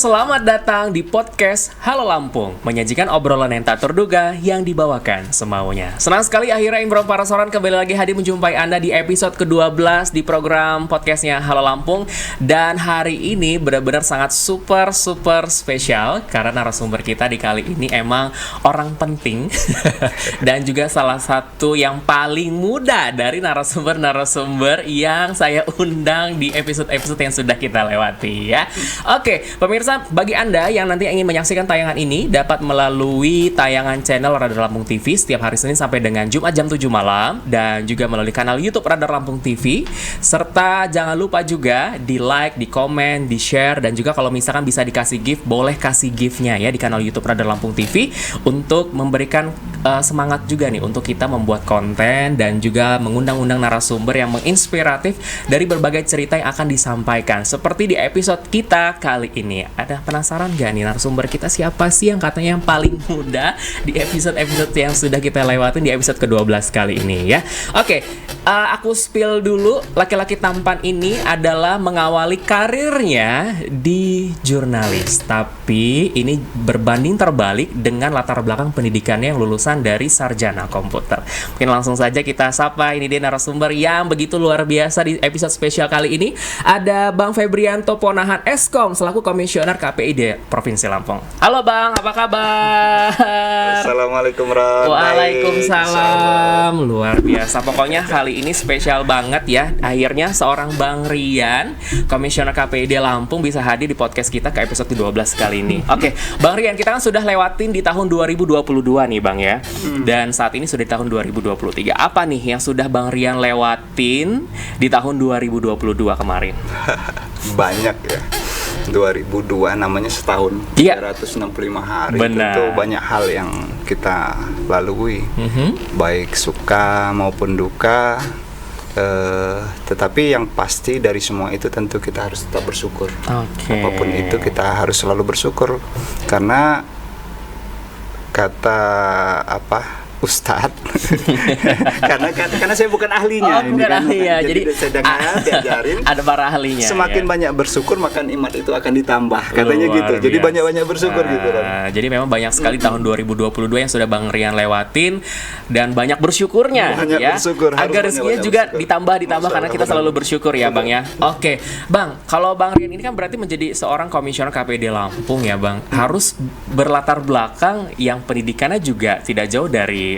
Selamat datang di podcast Halo Lampung, menyajikan obrolan yang tak terduga yang dibawakan semaunya. Senang sekali akhirnya Imron Parasoran kembali lagi hadir menjumpai Anda di episode ke-12 di program podcastnya Halo Lampung. Dan hari ini benar-benar sangat super spesial karena narasumber kita di kali ini emang orang penting dan juga salah satu yang paling muda dari narasumber yang saya undang di episode-episode yang sudah kita lewati ya. Oke, pemirsa, bagi Anda yang nanti ingin menyaksikan tayangan ini dapat melalui tayangan channel Radar Lampung TV setiap hari Senin sampai dengan Jumat jam 7 malam dan juga melalui kanal YouTube Radar Lampung TV. Serta jangan lupa juga di like, di komen, di share dan juga kalau misalkan bisa dikasih gift, boleh kasih giftnya ya di kanal YouTube Radar Lampung TV untuk memberikan semangat juga nih untuk kita membuat konten dan juga mengundang-undang narasumber yang menginspiratif dari berbagai cerita yang akan disampaikan. Seperti di episode kita kali ini. Ada penasaran gak nih narasumber kita siapa sih yang katanya yang paling muda di episode-episode yang sudah kita lewatin di episode ke-12 kali ini ya. Oke, aku spill dulu. Laki-laki tampan ini adalah mengawali karirnya di jurnalis, tapi ini berbanding terbalik dengan latar belakang pendidikannya yang lulusan dari sarjana komputer. Mungkin langsung saja kita sapa, ini dia narasumber yang begitu luar biasa di episode spesial kali ini. Ada Bang Febrianto Ponahan Eskom selaku Komisioner KPID Provinsi Lampung. Halo Bang, apa kabar? Assalamualaikum warahmatullahi wabarakatuh. Waalaikumsalam. Luar biasa. Pokoknya kali ini spesial banget ya. Akhirnya seorang Bang Rian, Komisioner KPID Lampung bisa hadir di podcast kita ke episode 12 kali ini. Oke, Bang Rian, kita kan sudah lewatin di tahun 2022 nih Bang ya. Dan saat ini sudah di tahun 2023. Apa nih yang sudah Bang Rian lewatin di tahun 2022 kemarin? Banyak ya. 2002 namanya setahun, 365 hari. Benar. Tentu banyak hal yang kita lalui, baik suka maupun duka. Tetapi yang pasti dari semua itu tentu kita harus tetap bersyukur. Apapun itu kita harus selalu bersyukur karena kata Ustadz karena saya bukan ahlinya. Bukan ahli ya. Jadi sedang diajarin. Ada para ahlinya. Semakin banyak bersyukur maka nikmat itu akan ditambah. Katanya Luar gitu. Jadi biasa. banyak bersyukur gitu kan. Jadi memang banyak sekali tahun 2022 yang sudah Bang Rian lewatin dan banyak bersyukurnya Banyak ya. bersyukur, harus Agar rezekinya banyak juga bersyukur. ditambah karena kita selalu bersyukur ya Bang ya. Oke, Bang, kalau Bang Rian ini kan berarti menjadi seorang komisioner KPID Lampung ya Bang. Harus berlatar belakang yang pendidikannya juga tidak jauh dari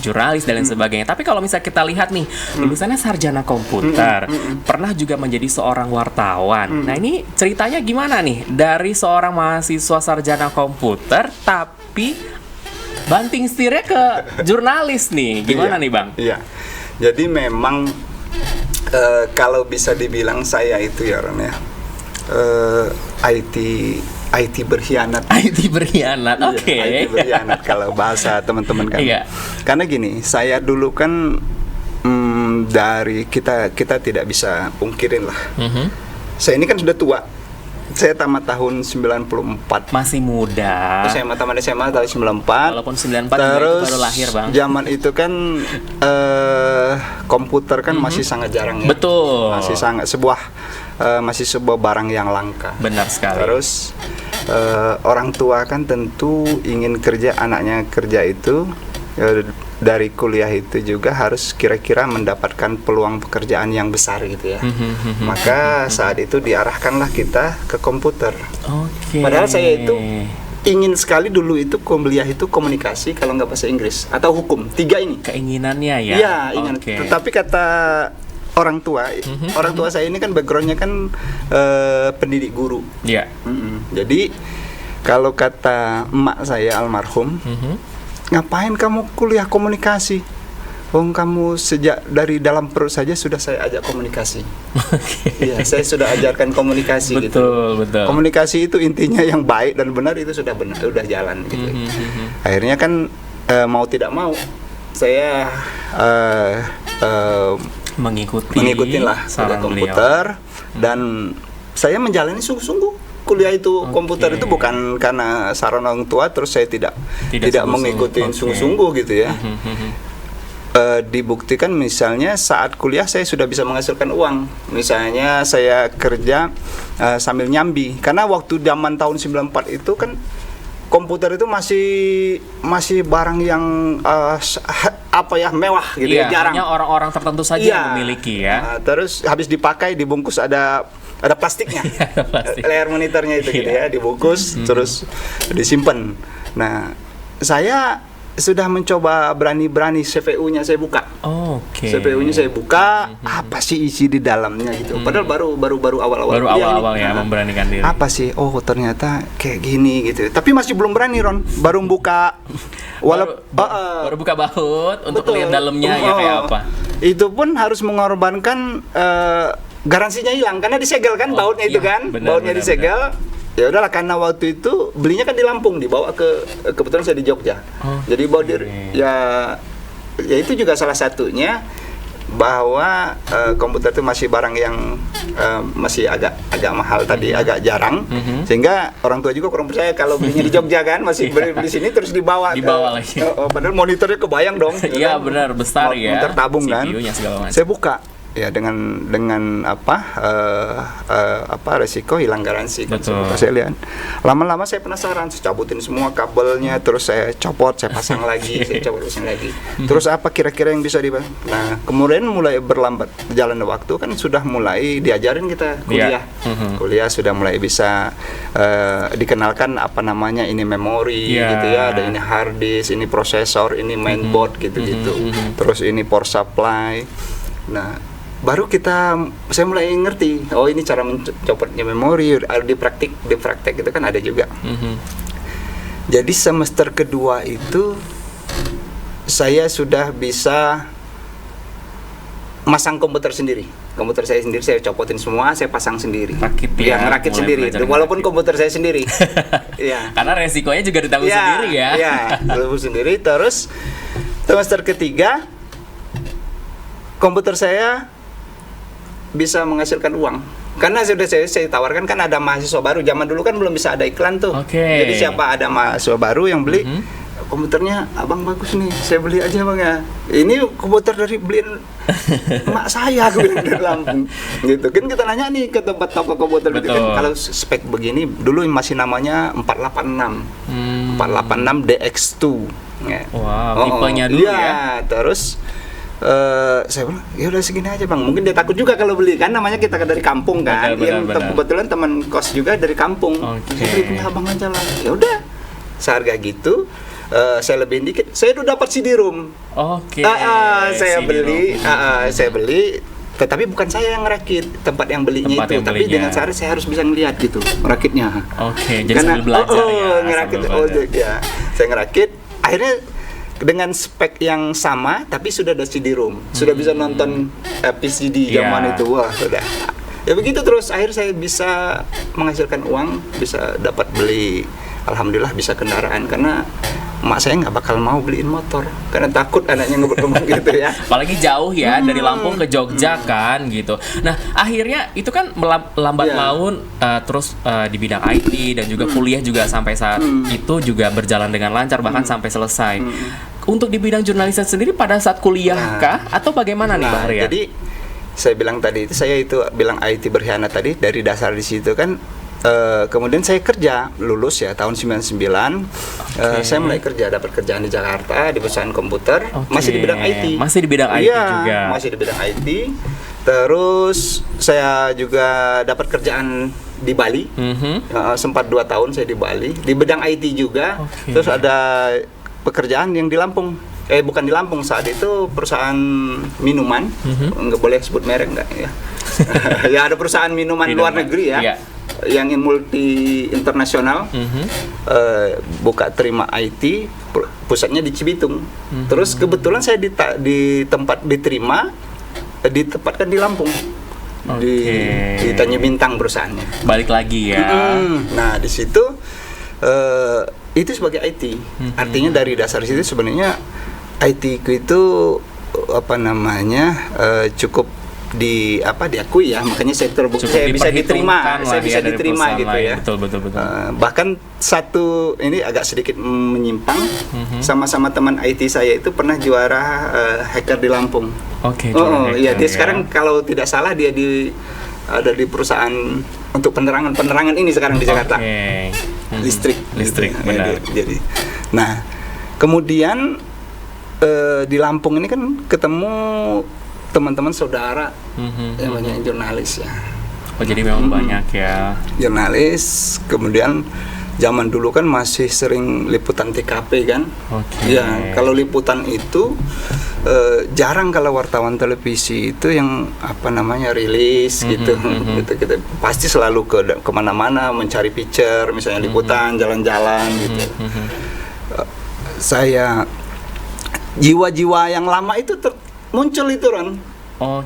jurnalis dan lain sebagainya. Tapi kalau misalnya kita lihat nih, lulusannya sarjana komputer, pernah juga menjadi seorang wartawan. Nah ini ceritanya gimana nih? Dari seorang mahasiswa sarjana komputer, tapi banting setirnya ke jurnalis nih. Gimana nih Bang? Iya. Jadi memang kalau bisa dibilang saya itu ya Ron ya, IT berkhianat. IT berkhianat, oke. IT berkhianat kalau bahasa teman-teman kan. Iya. Karena gini, saya dulu kan dari kita tidak bisa pungkirin lah. Saya ini kan sudah tua. Saya tamat tahun 94. Masih muda. Saya tamat SMA tahun 94. Walaupun 94 terus itu baru lahir Bang. Zaman itu kan komputer kan masih sangat jarang ya. Betul. Masih sebuah barang yang langka. Benar sekali. Terus orang tua kan tentu ingin anaknya kerja itu dari kuliah itu juga harus kira-kira mendapatkan peluang pekerjaan yang besar gitu ya. Maka saat itu diarahkanlah kita ke komputer. Padahal saya itu ingin sekali dulu itu kuliah itu komunikasi kalau nggak bahasa Inggris atau hukum, 3 ini. Keinginannya ya. Iya, ingin. Tetapi kata orang tua saya ini kan backgroundnya kan pendidik guru. Iya. Jadi kalau kata emak saya almarhum, ngapain kamu kuliah komunikasi? kamu sejak dari dalam perut saja sudah saya ajak komunikasi. Iya, saya sudah ajarkan komunikasi gitu. Betul. Komunikasi itu intinya yang baik dan benar itu sudah benar, sudah jalan gitu. Akhirnya kan mau tidak mau saya mengikuti lah kuliah komputer dan saya menjalani sungguh-sungguh kuliah itu. Komputer itu bukan karena saran orang tua terus saya tidak mengikuti sungguh-sungguh gitu ya. Dibuktikan misalnya saat kuliah saya sudah bisa menghasilkan uang. Misalnya saya kerja sambil nyambi. Karena waktu zaman tahun 94 itu kan komputer itu masih barang yang mewah gitu ya, jarang. Hanya orang-orang tertentu saja yang memiliki ya. Terus habis dipakai dibungkus ada plastiknya. Layar monitornya itu gitu ya, dibungkus terus disimpan. Nah, saya sudah mencoba berani-berani CPU-nya saya buka. CPU-nya saya buka, apa sih isi di dalamnya gitu. Padahal baru awal-awal. Baru awal-awal ya memberanikan diri. Apa sih? Oh, ternyata kayak gini gitu. Tapi masih belum berani, Ron. Baru buka baru buka baut untuk lihat dalamnya ya kayak apa. Itu pun harus mengorbankan garansinya hilang karena disegel kan bautnya itu kan. Bautnya disegel. Ya udahlah, karena waktu itu belinya kan di Lampung, dibawa kebetulan saya di Jogja. Jadi bawa ya itu juga salah satunya bahwa komputer itu masih barang yang masih agak mahal tadi, agak jarang. Sehingga orang tua juga kurang percaya kalau belinya di Jogja kan, masih beli di sini terus dibawa lagi. Padahal monitornya kebayang dong. Iya benar, besar ya. Monitor tabung kan. Saya buka. Ya dengan resiko hilang garansi kan. Saya lihat lama-lama saya penasaran, saya cabutin semua kabelnya, terus saya copot, saya pasang lagi, terus apa kira-kira yang bisa nah kemudian mulai berlambat jalan waktu kan sudah mulai diajarin kita kuliah sudah mulai bisa dikenalkan apa namanya ini memori gitu ya, ada ini hard disk, ini prosesor, ini mainboard gitu-gitu, terus ini power supply. Nah baru saya mulai ngerti, oh ini cara mencopotnya memori, di praktek itu kan ada juga. Jadi semester kedua itu saya sudah bisa masang komputer sendiri. Komputer saya sendiri saya copotin semua, saya pasang sendiri. Ngerakit sendiri. Walaupun komputer saya sendiri. Ya. Karena resikonya juga ditanggung sendiri ya. Iya, tanggung sendiri. Terus semester ketiga komputer saya bisa menghasilkan uang karena sudah saya tawarkan, kan ada mahasiswa baru, zaman dulu kan belum bisa ada iklan tuh. Jadi siapa ada mahasiswa baru yang beli komputernya, abang bagus nih, saya beli aja bang ya, ini komputer dari beliin emak saya, aku bilang dari Lampung gitu kan. Kita nanya nih ke tempat toko komputer gitu kan, kalau spek begini dulu masih namanya 486 DX2 ya. Tipenya dulu ya. Terus saya bilang, ya udah segini aja bang. Mungkin dia takut juga kalau beli, kan namanya kita dari kampung kan. Kebetulan teman kos juga dari kampung. Saya beli punya abang aja lah. Ya udah, seharga gitu. Saya lebihin dikit. Saya udah dapat CD-ROM. Saya beli. Tetapi bukan saya yang ngerakit, tempat yang belinya itu. Tapi dengan cara saya harus bisa ngelihat gitu merakitnya. Jadi sambil belajar ngerakit. Saya ngerakit. Akhirnya dengan spek yang sama tapi sudah ada CD-ROM, sudah bisa nonton PCD zaman itu. Wah, sudah. Ya begitu terus akhirnya saya bisa menghasilkan uang, bisa dapat beli, alhamdulillah bisa kendaraan, karena emak saya nggak bakal mau beliin motor karena takut anaknya ngebut-ngebut gitu ya. Apalagi jauh ya dari Lampung ke Jogja kan gitu. Nah akhirnya itu kan lambat laun terus di bidang IT dan juga kuliah juga sampai saat itu juga berjalan dengan lancar bahkan sampai selesai. Untuk di bidang jurnalistik sendiri pada saat kuliah kah atau bagaimana nih Bang Arya? Jadi saya bilang tadi itu, saya itu bilang IT berkhianat tadi dari dasar di situ kan. Kemudian saya kerja, lulus ya tahun 99. Saya mulai kerja, dapat kerjaan di Jakarta di perusahaan komputer, masih di bidang IT. Masih di bidang IT juga. Masih di bidang IT. Terus saya juga dapat kerjaan di Bali. Sempat 2 tahun saya di Bali di bidang IT juga. Terus ada pekerjaan yang di Lampung. Bukan di Lampung, saat itu perusahaan minuman. Nggak boleh sebut merek nggak ya? Ya ada perusahaan minuman luar negeri ya. Yang multi internasional, buka terima IT, pusatnya di Cibitung. Terus kebetulan saya di tempat ditempatkan di Lampung. Di Tanjung Bintang perusahaannya. Balik lagi ya. Nah di situ itu sebagai IT. Artinya dari dasar situ sebenarnya IT ku itu cukup diakui ya, makanya saya terbukti saya bisa diterima gitu ya. Betul. Bahkan satu ini agak sedikit menyimpang, sama-sama teman IT saya itu pernah juara hacker di Lampung. Iya, dia sekarang kalau tidak salah dia ada di perusahaan untuk penerangan ini sekarang di Jakarta. Listrik, benar. Jadi, nah kemudian di Lampung ini kan ketemu teman-teman saudara yang banyak jurnalis ya. Jadi memang banyak ya jurnalis. Kemudian zaman dulu kan masih sering liputan TKP kan. Ya kalau liputan itu jarang kalau wartawan televisi itu yang rilis gitu. Kita pasti selalu kemana-mana mencari picture, misalnya liputan jalan-jalan gitu. Saya jiwa-jiwa yang lama itu muncul itu Ron.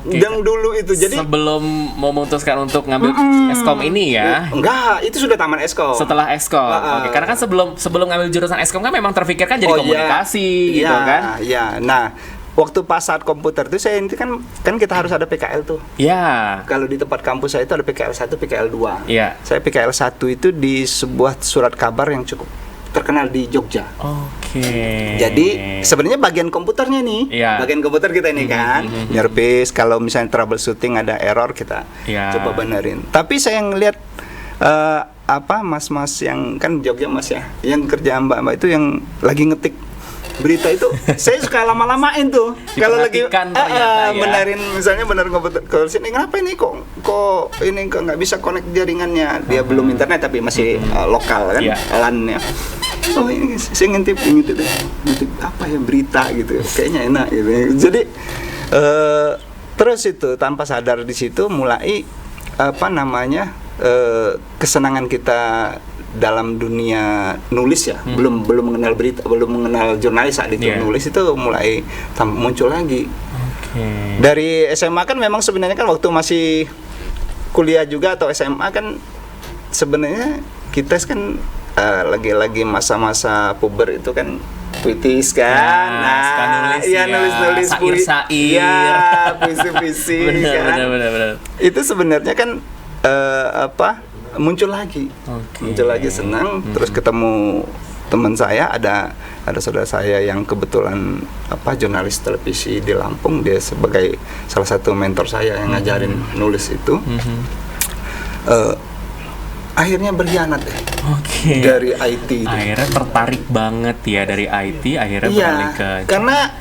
Yang dulu itu. Jadi sebelum memutuskan untuk ngambil Eskom ini ya. Enggak, itu sudah taman Eskom. Setelah Eskom. Karena kan sebelum ngambil jurusan Eskom kan memang terfikirkan jadi komunikasi gitu kan. Iya. Nah, waktu pas saat komputer itu saya ini kan kita harus ada PKL tuh. Iya. Kalau di tempat kampus saya itu ada PKL 1, PKL 2. Iya. Saya PKL 1 itu di sebuah surat kabar yang cukup terkenal di Jogja. Jadi sebenarnya bagian komputernya nih, bagian komputer kita ini kan, nyervis kalau misalnya troubleshooting ada error kita coba benerin. Tapi saya ngelihat mas-mas yang kan Jogja mas ya, yang kerja mbak-mbak itu yang lagi ngetik berita itu, saya suka lama-lamain tuh. Kalau lagi benerin, misalnya bener komputer, kalau sini kenapa ini kok ini nggak bisa connect jaringannya, dia belum internet tapi masih lokal kan, LAN-nya. Ini saya ngintip apa ya berita gitu, kayaknya enak gitu. Jadi terus itu tanpa sadar di situ mulai kesenangan kita dalam dunia nulis ya. Belum mengenal berita, belum mengenal jurnalis saat itu. Nulis itu mulai muncul lagi. Dari SMA kan memang sebenarnya kan waktu masih kuliah juga atau SMA kan sebenarnya kita kan lagi-lagi masa-masa puber itu kan puitis kan, nulis sair, puisi kan. Benar. Itu sebenarnya kan muncul lagi senang. Terus ketemu teman saya, ada saudara saya yang kebetulan jurnalis televisi di Lampung, dia sebagai salah satu mentor saya yang ngajarin nulis itu. Akhirnya berkhianat deh. Dari IT. Akhirnya tertarik banget ya dari IT, akhirnya beralih ke. Karena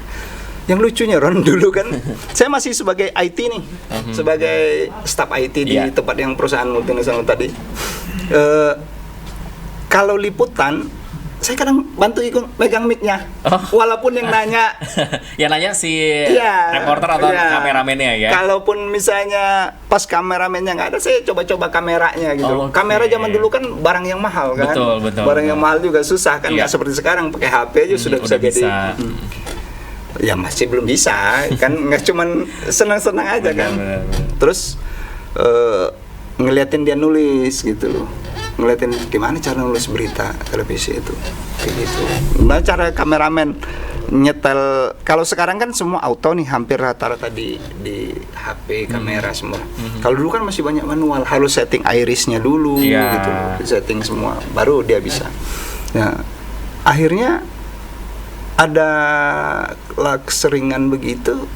yang lucunya Ron, dulu kan saya masih sebagai IT nih, sebagai staf IT di tempat yang perusahaan multinasional tadi. Kalau liputan, saya kadang bantu ikut megang mic-nya. Walaupun yang nanya si reporter atau kameramennya ya. Kalaupun misalnya pas kameramennya nggak ada, saya coba-coba kameranya gitu. Kamera zaman dulu kan barang yang mahal kan. Betul. Barang yang mahal juga susah kan, nggak seperti sekarang pakai HP aja sudah bisa jadi. Ya masih belum bisa kan, nggak cuman senang-senang aja kan. Terus ngeliatin dia nulis gitu loh, ngeliatin gimana cara nulis berita televisi itu kayak gitu. Gimana cara kameramen nyetel, kalau sekarang kan semua auto nih, hampir rata-rata di HP kamera semua. Kalau dulu kan masih banyak manual, harus setting irisnya dulu gitu loh, setting semua baru dia bisa. Nah akhirnya ada keseringan begitu,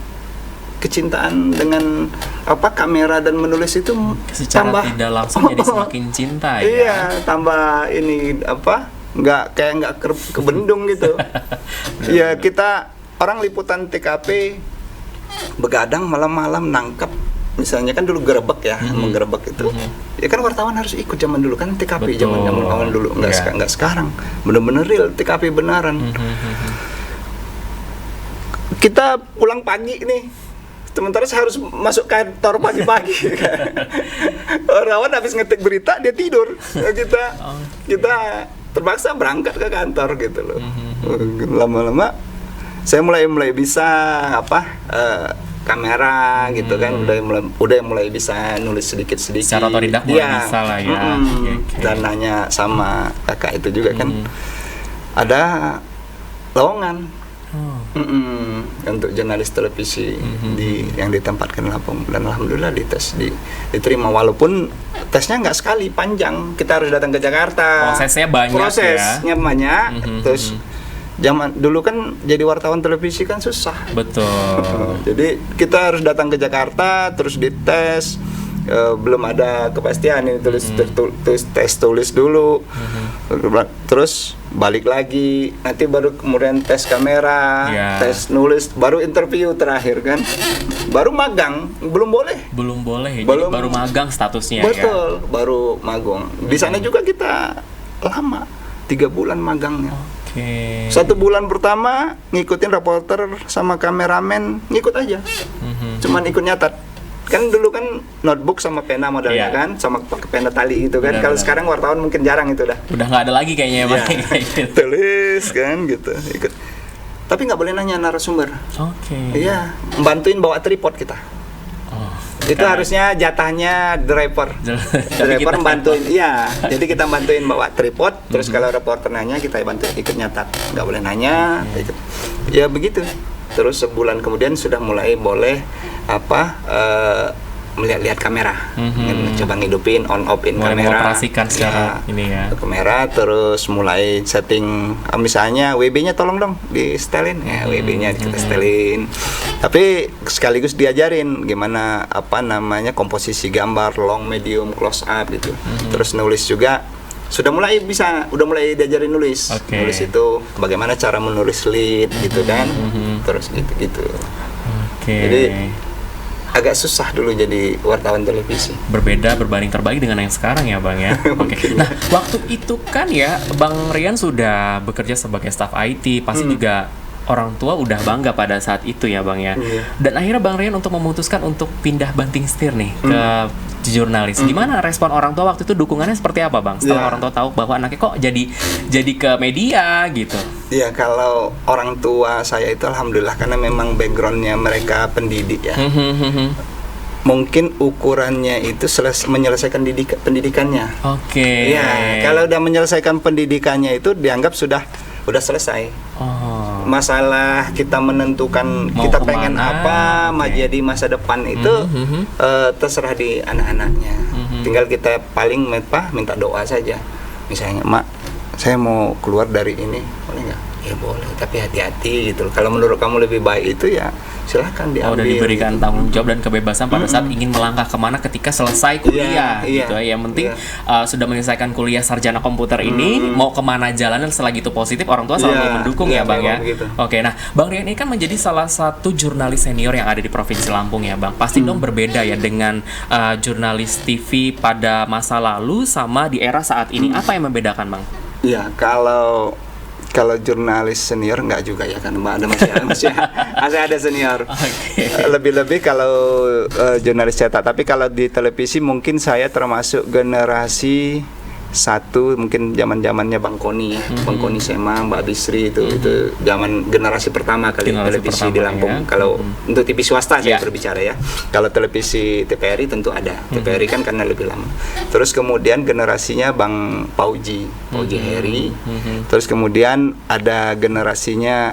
kecintaan dengan kamera dan menulis itu secara tambah tidak langsung jadi semakin cinta ya. Iya, tambah ini nggak kebendung gitu. Ya kita orang liputan TKP begadang malam-malam nangkep, misalnya kan dulu gerebek ya, menggerebek itu. Ya kan wartawan harus ikut zaman dulu kan TKP, zaman awal dulu, nggak sekarang. Bener-bener real TKP beneran. Kita pulang pagi nih, sementara saya harus masuk kantor pagi-pagi. Wartawan habis ngetik berita dia tidur. Kita terpaksa berangkat ke kantor gitu loh. Lama-lama saya mulai bisa kamera gitu kan, udah mulai bisa nulis sedikit-sedikit. Secara otodidak mulai bisa lah ya. Dan nanya sama kakak itu juga kan ada lowongan untuk jurnalis televisi yang ditempatkan di Lampung, dan alhamdulillah diterima, walaupun tesnya nggak sekali, panjang, kita harus datang ke Jakarta, prosesnya banyak. Terus zaman dulu kan jadi wartawan televisi kan susah, betul. jadi kita harus datang ke Jakarta terus dites. Belum ada kepastian ini, tes tulis dulu, terus balik lagi, nanti baru kemudian tes kamera, tes nulis, baru interview terakhir kan, baru magang, belum boleh, jadi baru magang statusnya. Betul, baru magang. Di sana juga kita lama, 3 bulan magangnya. 1 bulan pertama ngikutin reporter sama kameramen, ngikut aja, cuman ikut nyatat. Kan dulu kan notebook sama pena modalnya kan, sama pakai pena tali itu kan. Kalau sekarang wartawan mungkin jarang itu dah. Udah nggak ada lagi kayaknya ya, gitu. Tulis kan gitu, ikut. Tapi nggak boleh nanya narasumber. Iya, bantuin bawa tripod kita. Itu harusnya jatahnya driver. Driver bantuin, iya. Jadi kita bantuin bawa tripod. Terus kalau reporter nanya kita bantuin ikut nyatat. Nggak boleh nanya. Ikut. Ya begitu. Terus sebulan kemudian sudah mulai boleh melihat kamera, coba ngidupin on off-in kamera, mengoperasikan secara ini ya kamera, terus mulai setting, misalnya WB-nya tolong dong di setelin, ya WB-nya kita setelin, tapi sekaligus diajarin gimana komposisi gambar, long, medium, close up gitu, terus nulis juga. Udah mulai diajarin nulis. Nulis itu bagaimana cara menulis lead gitu kan. Terus gitu. Jadi agak susah dulu jadi wartawan televisi. Berbanding terbalik dengan yang sekarang ya Bang ya. Nah, waktu itu kan ya Bang Rian sudah bekerja sebagai staf IT, pasti juga orang tua udah bangga pada saat itu ya Bang ya. Dan akhirnya Bang Rian untuk memutuskan untuk pindah banting setir nih ke jurnalis. Gimana respon orang tua waktu itu, dukungannya seperti apa Bang? Setelah orang tua tahu bahwa anaknya kok jadi ke media gitu. Iya, kalau orang tua saya itu alhamdulillah karena memang backgroundnya mereka pendidik ya. Mungkin ukurannya itu menyelesaikan pendidikannya. Iya, kalau udah menyelesaikan pendidikannya itu dianggap sudah selesai. Masalah kita menentukan mau kita pengen apa, jadi masa depan itu terserah di anak-anaknya. Tinggal kita paling minta doa saja. Misalnya, Mak, saya mau keluar dari ini, boleh nggak? Ya boleh, tapi hati-hati gitu. Kalau menurut kamu lebih baik itu ya silahkan diambil. Udah diberikan tanggung jawab dan kebebasan pada saat ingin melangkah kemana ketika selesai kuliah gitu ya. Yang penting sudah menyelesaikan kuliah sarjana komputer ini, mau kemana jalannya selagi itu positif, orang tua selalu mendukung ya Bang ya. Gitu. Nah Bang Rian ini kan menjadi salah satu jurnalis senior yang ada di Provinsi Lampung ya Bang. Pasti dong berbeda ya dengan jurnalis TV pada masa lalu sama di era saat ini. Apa yang membedakan Bang? Iya, kalau jurnalis senior enggak juga ya kan Mbak, masih ada senior. Lebih-lebih kalau jurnalis cetak, tapi kalau di televisi mungkin saya termasuk generasi satu, mungkin zaman-zamannya Bang Koni ya. Bang Koni Sema, Mbak Bisri itu zaman generasi pertama kali televisi di Lampung. Ya. Kalau untuk TV swasta saya berbicara ya. Kalau televisi TVRI tentu ada. TVRI kan karena lebih lama. Terus kemudian generasinya Bang Pauji Heri. Terus kemudian ada generasinya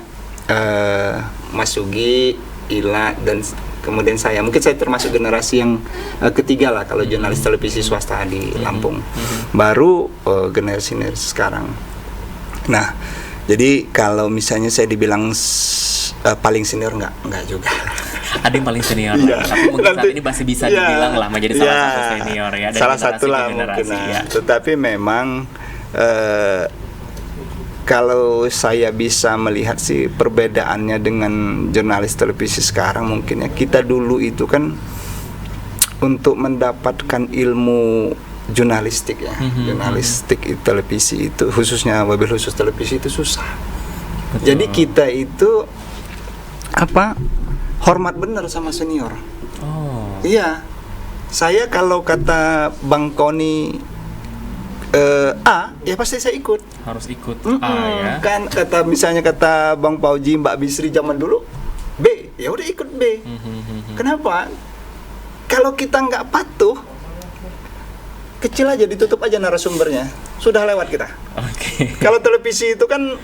Mas Sugi, Ila, dan kemudian saya. Mungkin saya termasuk generasi yang ketiga lah kalau jurnalis televisi swasta di Lampung. Baru generasi sekarang. Nah, jadi kalau misalnya saya dibilang paling senior enggak juga. Ada yang paling senior, tapi mungkin saat ini masih bisa dibilang lah menjadi salah satu senior ya. Salah satu lah mungkin. Tetapi memang kalau saya bisa melihat sih perbedaannya dengan jurnalis televisi sekarang mungkin ya, kita dulu itu kan untuk mendapatkan ilmu jurnalistik ya, jurnalistik televisi itu khususnya wabil khusus televisi itu susah. Betul. Jadi kita itu hormat benar sama senior. Iya, saya kalau kata Bang Koni A, ya pasti saya ikut. Harus ikut Mm-mm. A ya. Kan misalnya kata Bang Pauji, Mbak Bisri zaman dulu B, ya udah ikut B. Kenapa? Kalau kita nggak patuh, kecil aja, ditutup aja narasumbernya, sudah lewat kita. Oke. Kalau televisi itu kan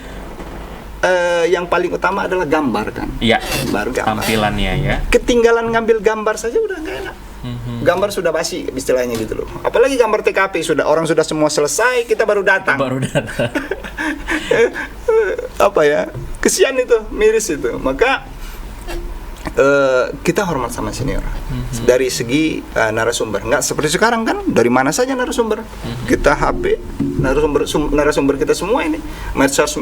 yang paling utama adalah gambar kan. Iya. Baru gambar. Tampilannya ya. Ketinggalan ngambil gambar saja udah nggak enak. Gambar sudah basi istilahnya gitu loh. Apalagi gambar TKP orang sudah semua selesai, kita baru datang. Baru datang. Apa ya? Kesian itu, miris itu. Maka kita hormat sama senior dari segi narasumber. Nggak seperti sekarang kan, dari mana saja narasumber. Kita HP, narasumber kita semua ini, medsos,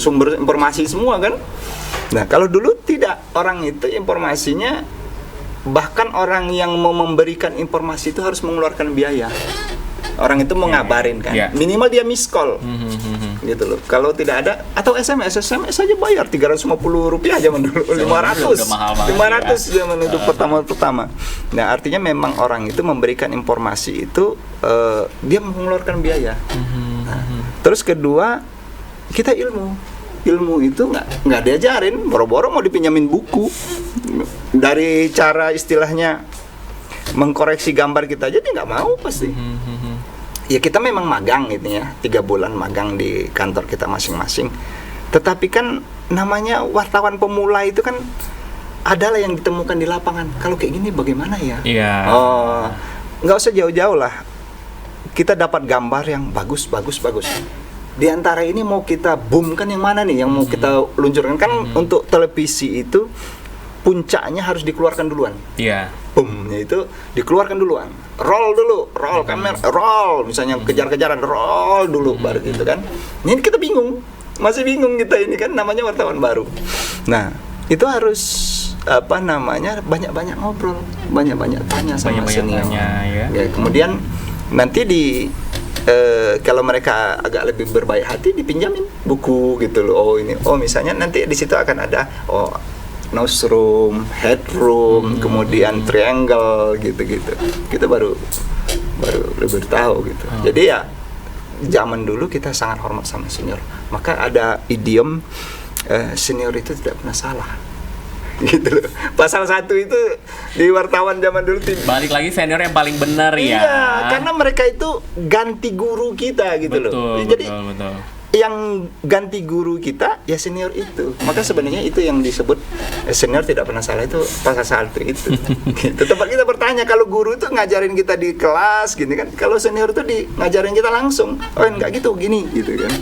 sumber informasi semua kan. Nah kalau dulu tidak, orang itu informasinya, bahkan orang yang mau memberikan informasi itu harus mengeluarkan biaya. Orang itu mau ngabarin kan, minimal dia miss call, gitu loh. Kalau tidak ada, atau SMS saja bayar 350 rupiah zaman dulu, 500 zaman itu pertama. Nah artinya memang orang itu memberikan informasi itu dia mengeluarkan biaya. Nah, terus kedua, kita ilmu itu nggak diajarin, boro-boro mau dipinjamin buku. Dari cara istilahnya mengkoreksi gambar kita aja dia nggak mau pasti. Ya kita memang magang gitu ya, 3 bulan magang di kantor kita masing-masing. Tetapi kan namanya wartawan pemula itu kan adalah yang ditemukan di lapangan. Kalau kayak gini bagaimana ya? Iya. Oh, nggak usah jauh-jauh lah. Kita dapat gambar yang bagus. Di antara ini mau kita boomkan yang mana nih? Yang mau kita luncurkan kan untuk televisi itu puncaknya harus dikeluarkan duluan. Iya. Boomnya itu dikeluarkan duluan. Roll kamera, roll. Misalnya kejar-kejaran, roll dulu baru gitu kan. Ini kita bingung. Masih bingung kita ini kan, namanya wartawan baru. Nah, itu harus banyak-banyak ngobrol, banyak-banyak tanya sama senior. Ya. Ya, kemudian nanti kalau mereka agak lebih berbaik hati dipinjamin buku gitu loh. Misalnya nanti di situ akan ada newsroom, headroom, kemudian triangle gitu-gitu. Kita baru lebih tahu gitu. Jadi ya zaman dulu kita sangat hormat sama senior. Maka ada idiom senior itu tidak pernah salah. Gitu loh. Pasal 1 itu di wartawan zaman dulu balik lagi senior yang paling benar ya. Iya, karena mereka itu ganti guru kita gitu loh. Jadi betul. yang ganti guru kita ya senior itu. Maka sebenarnya itu yang disebut senior tidak pernah salah, itu pasal 1 itu. Gitu. Tempat kita bertanya, kalau guru itu ngajarin kita di kelas gini kan, kalau senior itu ngajarin kita langsung. Enggak gitu, gini gitu kan.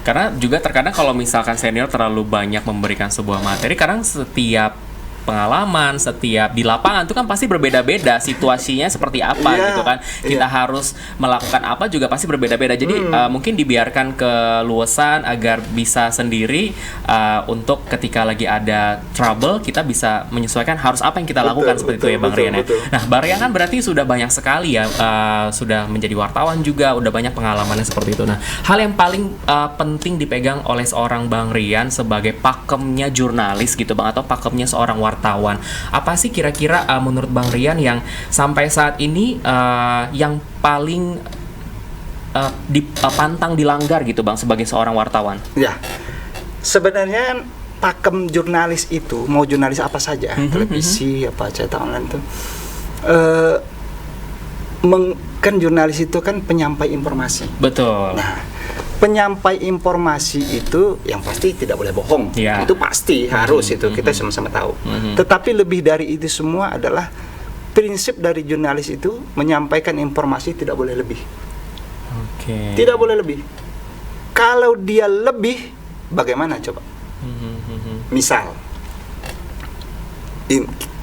Karena juga terkadang kalau misalkan senior terlalu banyak memberikan sebuah materi, kadang setiap pengalaman, setiap di lapangan itu kan pasti berbeda-beda situasinya seperti apa gitu kan. Kita harus melakukan apa juga pasti berbeda-beda. Jadi mungkin dibiarkan keluasan agar bisa sendiri untuk ketika lagi ada trouble kita bisa menyesuaikan harus apa yang kita lakukan seperti itu ya Bang Rian ya. Nah, Bang Rian kan berarti sudah banyak sekali ya sudah menjadi wartawan juga, udah banyak pengalamannya seperti itu. Nah, hal yang paling penting dipegang oleh seorang Bang Rian sebagai pakemnya jurnalis gitu Bang, atau pakemnya seorang wartawan, apa sih kira-kira menurut Bang Rian yang sampai saat ini yang paling pantang dilanggar gitu Bang sebagai seorang wartawan? Ya, sebenarnya pakem jurnalis itu mau jurnalis apa saja, televisi apa cetak online itu kan jurnalis itu kan penyampai informasi. Betul. Nah, penyampai informasi itu yang pasti tidak boleh bohong. Ya. Itu pasti harus itu kita sama-sama tahu. Tetapi lebih dari itu semua adalah prinsip dari jurnalis itu menyampaikan informasi tidak boleh lebih. Oke. Tidak boleh lebih. Kalau dia lebih, bagaimana coba? Misal,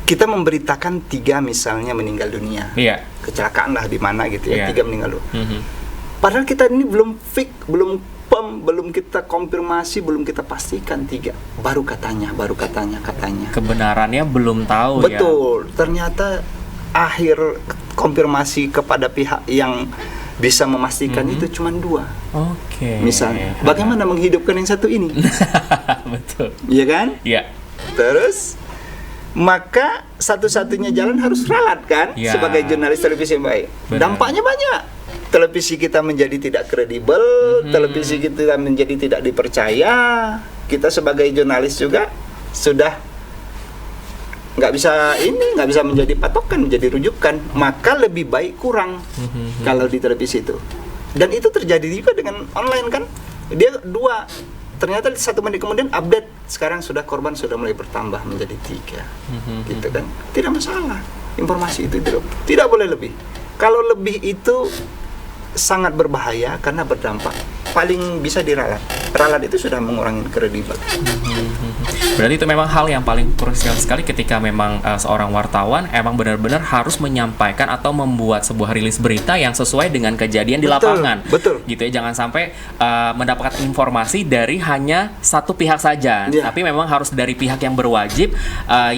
kita memberitakan 3 misalnya meninggal dunia. Iya. Kecelakaan lah di mana gitu ya, 3 meninggal dunia. Padahal kita ini belum fix, belum kita konfirmasi, belum kita pastikan 3. Baru katanya. Kebenarannya belum tahu. Betul. Ternyata akhir konfirmasi kepada pihak yang bisa memastikan itu cuma 2. Oke. Misalnya, bagaimana menghidupkan yang satu ini? Betul. Iya kan? Iya. Terus maka satu-satunya jalan harus ralat kan, sebagai jurnalis televisi yang baik. Benar. Dampaknya banyak. televisi kita menjadi tidak kredibel, televisi kita menjadi tidak dipercaya, kita sebagai jurnalis juga sudah nggak bisa menjadi patokan, menjadi rujukan, maka lebih baik kurang kalau di televisi itu. Dan itu terjadi juga dengan online kan, dia ternyata 1 menit kemudian update, sekarang sudah korban sudah mulai bertambah menjadi 3, gitu kan. Tidak masalah, informasi itu tidak boleh lebih. Kalau lebih itu sangat berbahaya karena berdampak, paling bisa diralat. Ralat itu sudah mengurangi kredibel. Berarti itu memang hal yang paling krusial sekali ketika memang seorang wartawan emang benar-benar harus menyampaikan atau membuat sebuah rilis berita yang sesuai dengan kejadian di lapangan. Betul. Gitu ya, jangan sampai mendapatkan informasi dari hanya satu pihak saja, tapi memang harus dari pihak yang berwajib,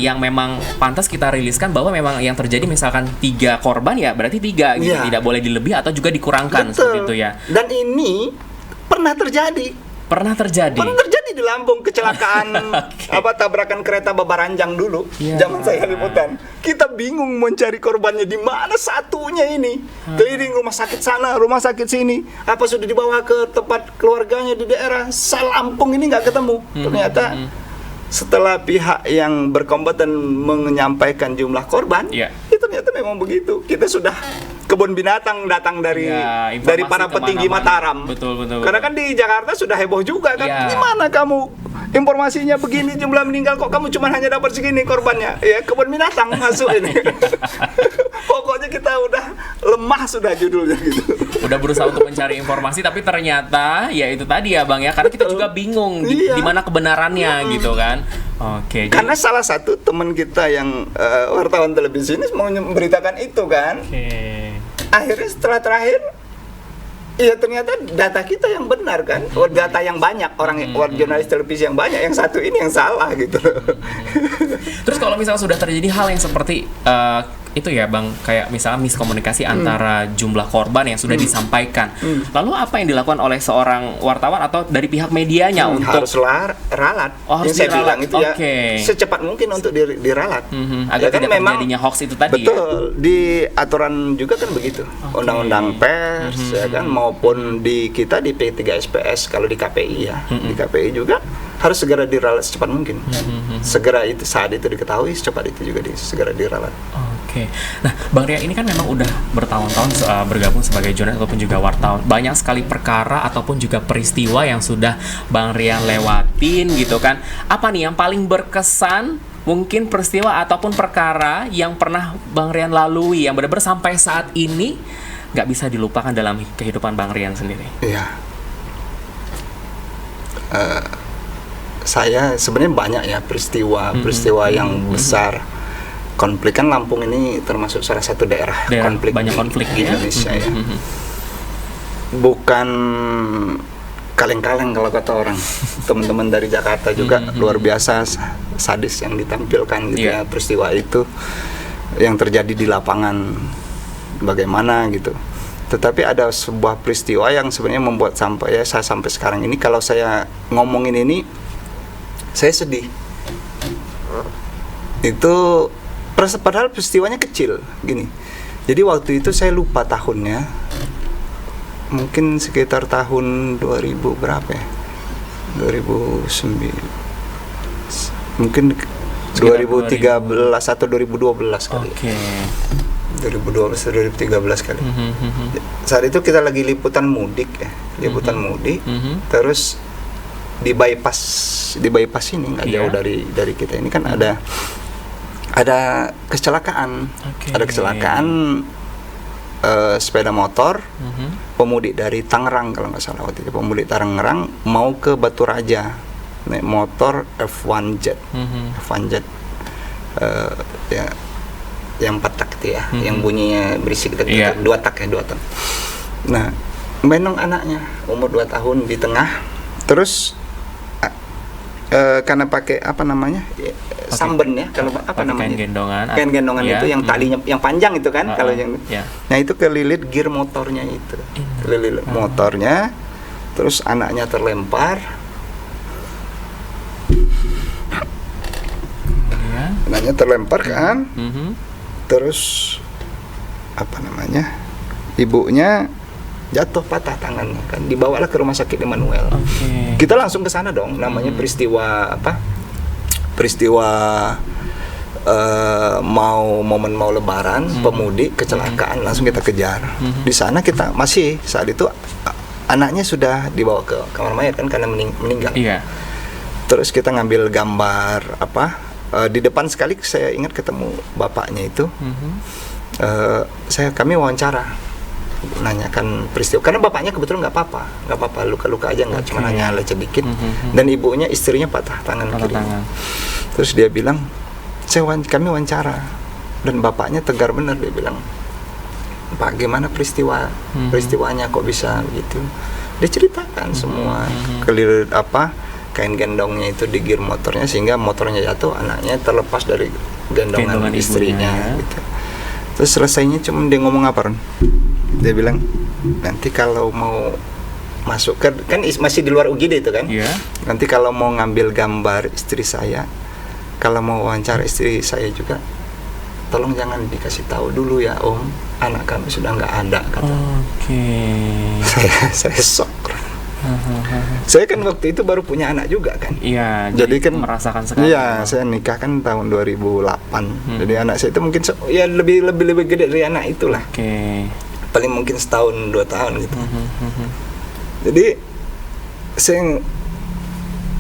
yang memang pantas kita riliskan bahwa memang yang terjadi misalkan 3 korban ya berarti 3 gitu, tidak boleh dilebih atau juga dikurangkan. Seperti itu ya. Dan ini pernah terjadi di Lampung, kecelakaan tabrakan kereta Babaranjang dulu, zaman saya liputan. Kita bingung mencari korbannya di mana satunya ini. Keliling rumah sakit sana, rumah sakit sini. Apa sudah dibawa ke tempat keluarganya di daerah Lampung ini nggak ketemu. Ternyata setelah pihak yang berkompeten menyampaikan jumlah korban, itu ternyata memang begitu. Kita sudah kebun binatang datang dari para petinggi Mataram. Betul. Karena kan di Jakarta sudah heboh juga kan. Gimana kamu informasinya begini jumlah meninggal kok kamu cuma hanya dapat segini korbannya? Ya kebun binatang masuk ini. Pokoknya kita udah lemah sudah judulnya gitu. Udah berusaha untuk mencari informasi tapi ternyata ya itu tadi ya Bang ya, karena kita juga bingung di mana kebenarannya gitu kan. Oke. Karena salah satu teman kita yang wartawan televisi ini mau memberitakan itu kan. Akhirnya setelah terakhir, iya ternyata data kita yang benar kan, data yang banyak orang jurnalis televisi yang banyak, yang satu ini yang salah gitu. Terus kalau misalnya sudah terjadi hal yang seperti itu ya Bang, kayak misalnya miskomunikasi antara jumlah korban yang sudah disampaikan, lalu apa yang dilakukan oleh seorang wartawan atau dari pihak medianya untuk harus ralat? Harus yang saya bilang itu ya secepat mungkin untuk diralat, agar tidak terjadinya hoax itu tadi. Betul, di aturan juga kan begitu, undang-undang pers ya kan, maupun di kita di P3SPS, kalau di KPI ya, di KPI juga harus segera diralat secepat mungkin. Segera itu, saat itu diketahui, secepat itu juga segera diralat. Oke. Nah, Bang Rian ini kan memang udah bertahun-tahun bergabung sebagai jurnalis ataupun juga wartawan. Banyak sekali perkara ataupun juga peristiwa yang sudah Bang Rian lewatin gitu kan. Apa nih yang paling berkesan, mungkin peristiwa ataupun perkara yang pernah Bang Rian lalui yang benar-benar sampai saat ini nggak bisa dilupakan dalam kehidupan Bang Rian sendiri? Iya. Saya sebenarnya banyak ya peristiwa yang besar. Konflik kan Lampung ini termasuk salah satu daerah konflik banyak konflik di Indonesia ya. Bukan kaleng-kaleng kalau kata orang. Teman-teman dari Jakarta juga luar biasa sadis yang ditampilkan gitu ya, peristiwa itu yang terjadi di lapangan bagaimana gitu. Tetapi ada sebuah peristiwa yang sebenarnya membuat saya sampai sekarang ini kalau saya ngomongin ini saya sedih. Itu padahal peristiwanya kecil gini. Jadi waktu itu saya lupa tahunnya, mungkin sekitar tahun 2000 berapa ya, 2009 mungkin 2013 atau 2012 kali. 2012 2013 kali. Saat itu kita lagi liputan mudik ya, mudik. Terus di bypass ini nggak jauh dari kita ini kan ada kecelakaan. Ada kecelakaan sepeda motor pemudik dari Tangerang kalau nggak salah waktu itu, pemudik Tangerang mau ke Batu Raja naik motor F1 Jet. Ya yang 4 tak itu ya, yang bunyinya berisik gitu, 2 tak. Nah, menong anaknya umur 2 tahun di tengah, terus karena pakai samben ya, kalau kain gendongan itu yang talinya yang panjang itu kan, kalau yang nah itu kelilit gear motornya itu, motornya, terus anaknya terlempar, kan, terus ibunya jatuh patah tangannya kan, dibawalah ke rumah sakit Immanuel. Kita langsung ke sana dong, namanya peristiwa mau lebaran, pemudik kecelakaan, langsung kita kejar. Di sana kita masih saat itu anaknya sudah dibawa ke kamar mayat kan karena meninggal. Terus kita ngambil gambar di depan sekali saya ingat ketemu bapaknya itu. Kami wawancara, nanyakan peristiwa karena bapaknya kebetulan nggak apa-apa, luka-luka aja, nggak cuma hanya lecet dikit. Dan istrinya patah tangan kiri. Terus dia bilang, kami wawancara dan bapaknya tegar benar, dia bilang, Pak, gimana peristiwanya kok bisa begitu? Dia ceritakan semua, kelir kain gendongnya itu di gear motornya sehingga motornya jatuh, anaknya terlepas dari gendongan istrinya gitu. Terus selesainya cuma dia ngomong apa, Ron? Dia bilang, nanti kalau mau masuk kan masih di luar UGD itu kan, nanti kalau mau ngambil gambar istri saya, kalau mau wawancara istri saya juga, tolong jangan dikasih tahu dulu ya Om, anak kami sudah nggak ada, kata. Saya shock. Saya kan waktu itu baru punya anak juga kan. Jadi kan merasakan sekali. Saya nikah kan tahun 2008. Jadi anak saya itu mungkin lebih gede dari anak itulah. Paling mungkin setahun 2 tahun gitu. Jadi saya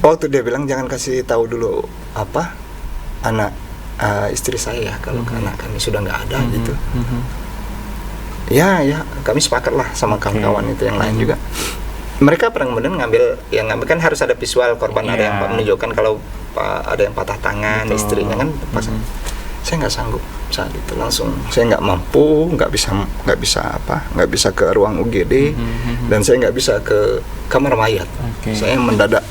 waktu dia bilang jangan kasih tahu dulu anak istri saya kalau anak kami sudah nggak ada gitu. Ya kami sepakat lah sama kawan-kawan itu yang lain juga. Mereka kemudian ngambil kan harus ada visual korban, ada yang menunjukkan kalau ada yang patah tangan, istrinya kan pasang. Saya nggak sanggup saat itu, langsung saya nggak mampu, nggak bisa ke ruang UGD, dan saya nggak bisa ke kamar mayat. Saya mendadak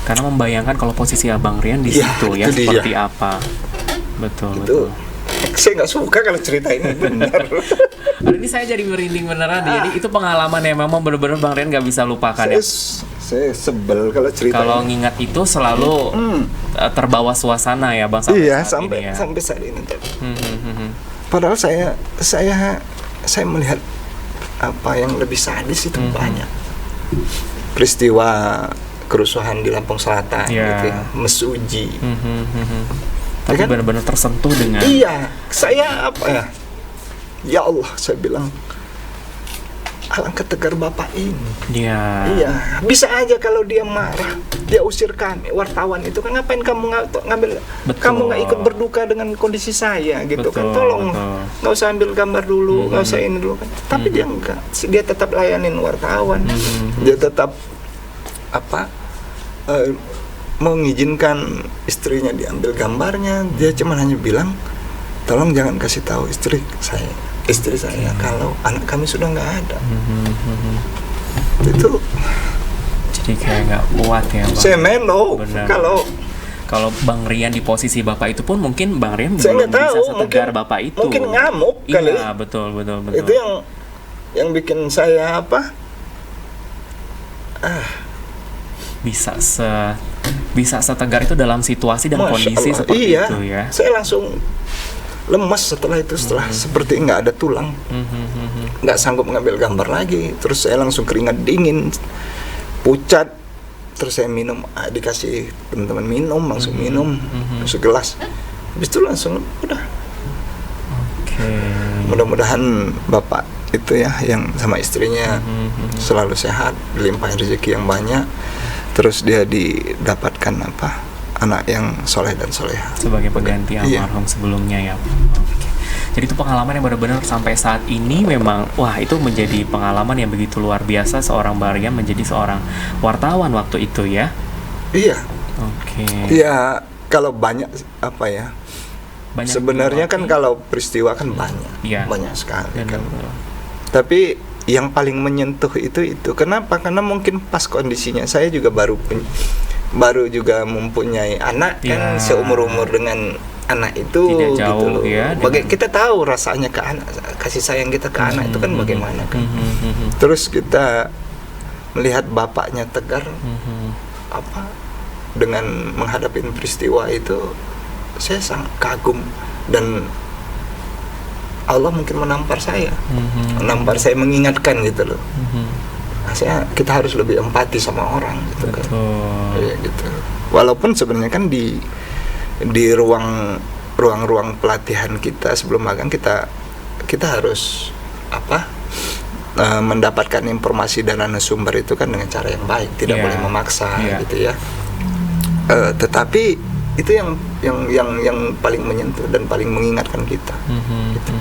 karena membayangkan kalau posisi Abang Rian di situ seperti apa. Betul. Saya nggak suka kalau cerita ini benar. Ini saya jadi merinding beneran. Jadi itu pengalaman yang memang benar-benar Bang Rian nggak bisa lupakan. Saya sebel kalau cerita. Kalau ngingat itu selalu terbawa suasana ya Bang. Sampai saat ini. Padahal saya melihat apa yang lebih sadis itu banyak. Peristiwa kerusuhan di Lampung Selatan, gitu ya, Mesuji. Tapi benar-benar tersentuh dengan. Saya ya Allah, saya bilang alangkah tegar bapak ini. Bisa aja kalau dia marah, dia usir kami wartawan itu kan, ngapain kamu ngambil, kamu nggak ikut berduka dengan kondisi saya gitu kan, tolong nggak usah ambil gambar dulu, nggak usah ini dulu kan. Tapi dia enggak, dia tetap layanin wartawan, dia tetap mengizinkan istrinya diambil gambarnya. Dia cuma hanya bilang, tolong jangan kasih tahu istri saya kalau anak kami sudah nggak ada. Itu jadi kayak nggak kuat ya Bang. Saya melo. Kalau Bang Rian di posisi bapak itu pun mungkin Bang Rian belum bisa setegar bapak itu. Mungkin ngamuk kali. Betul. Itu yang bikin saya bisa setegar itu dalam situasi dan kondisi seperti itu ya. Saya langsung lemas setelah seperti nggak ada tulang, nggak sanggup mengambil gambar lagi. Terus saya langsung keringat dingin, pucat. Terus saya minum, dikasih teman-teman minum, langsung minum segelas. Habis itu langsung udah. Mudah-mudahan bapak itu ya yang sama istrinya selalu sehat, dilimpahi rezeki yang banyak. Terus dia didapatkan anak yang soleh dan soleha sebagai pengganti almarhum sebelumnya ya. Jadi itu pengalaman yang benar-benar sampai saat ini memang itu menjadi pengalaman yang begitu luar biasa seorang Bang Rian menjadi seorang wartawan waktu itu ya. Iya, kalau banyak sebenarnya kan kalau peristiwa kan banyak sekali kan. Tapi yang paling menyentuh itu kenapa? Karena mungkin pas kondisinya saya juga baru juga mempunyai anak kan, seumur-umur dengan anak itu. Tidak jauh gitu ya. Kita tahu rasanya ke anak, kasih sayang kita ke anak itu kan bagaimana kan. Terus kita melihat bapaknya tegar dengan menghadapi peristiwa itu, saya sangat kagum dan Allah mungkin menampar saya, mengingatkan gitu loh. Maksudnya kita harus lebih empati sama orang gitu kan. Ya, gitu. Walaupun sebenarnya kan di ruang pelatihan kita sebelum magang kita harus mendapatkan informasi dan narasumber itu kan dengan cara yang baik, tidak boleh memaksa gitu ya. Tetapi itu yang paling menyentuh dan paling mengingatkan kita. Gitu.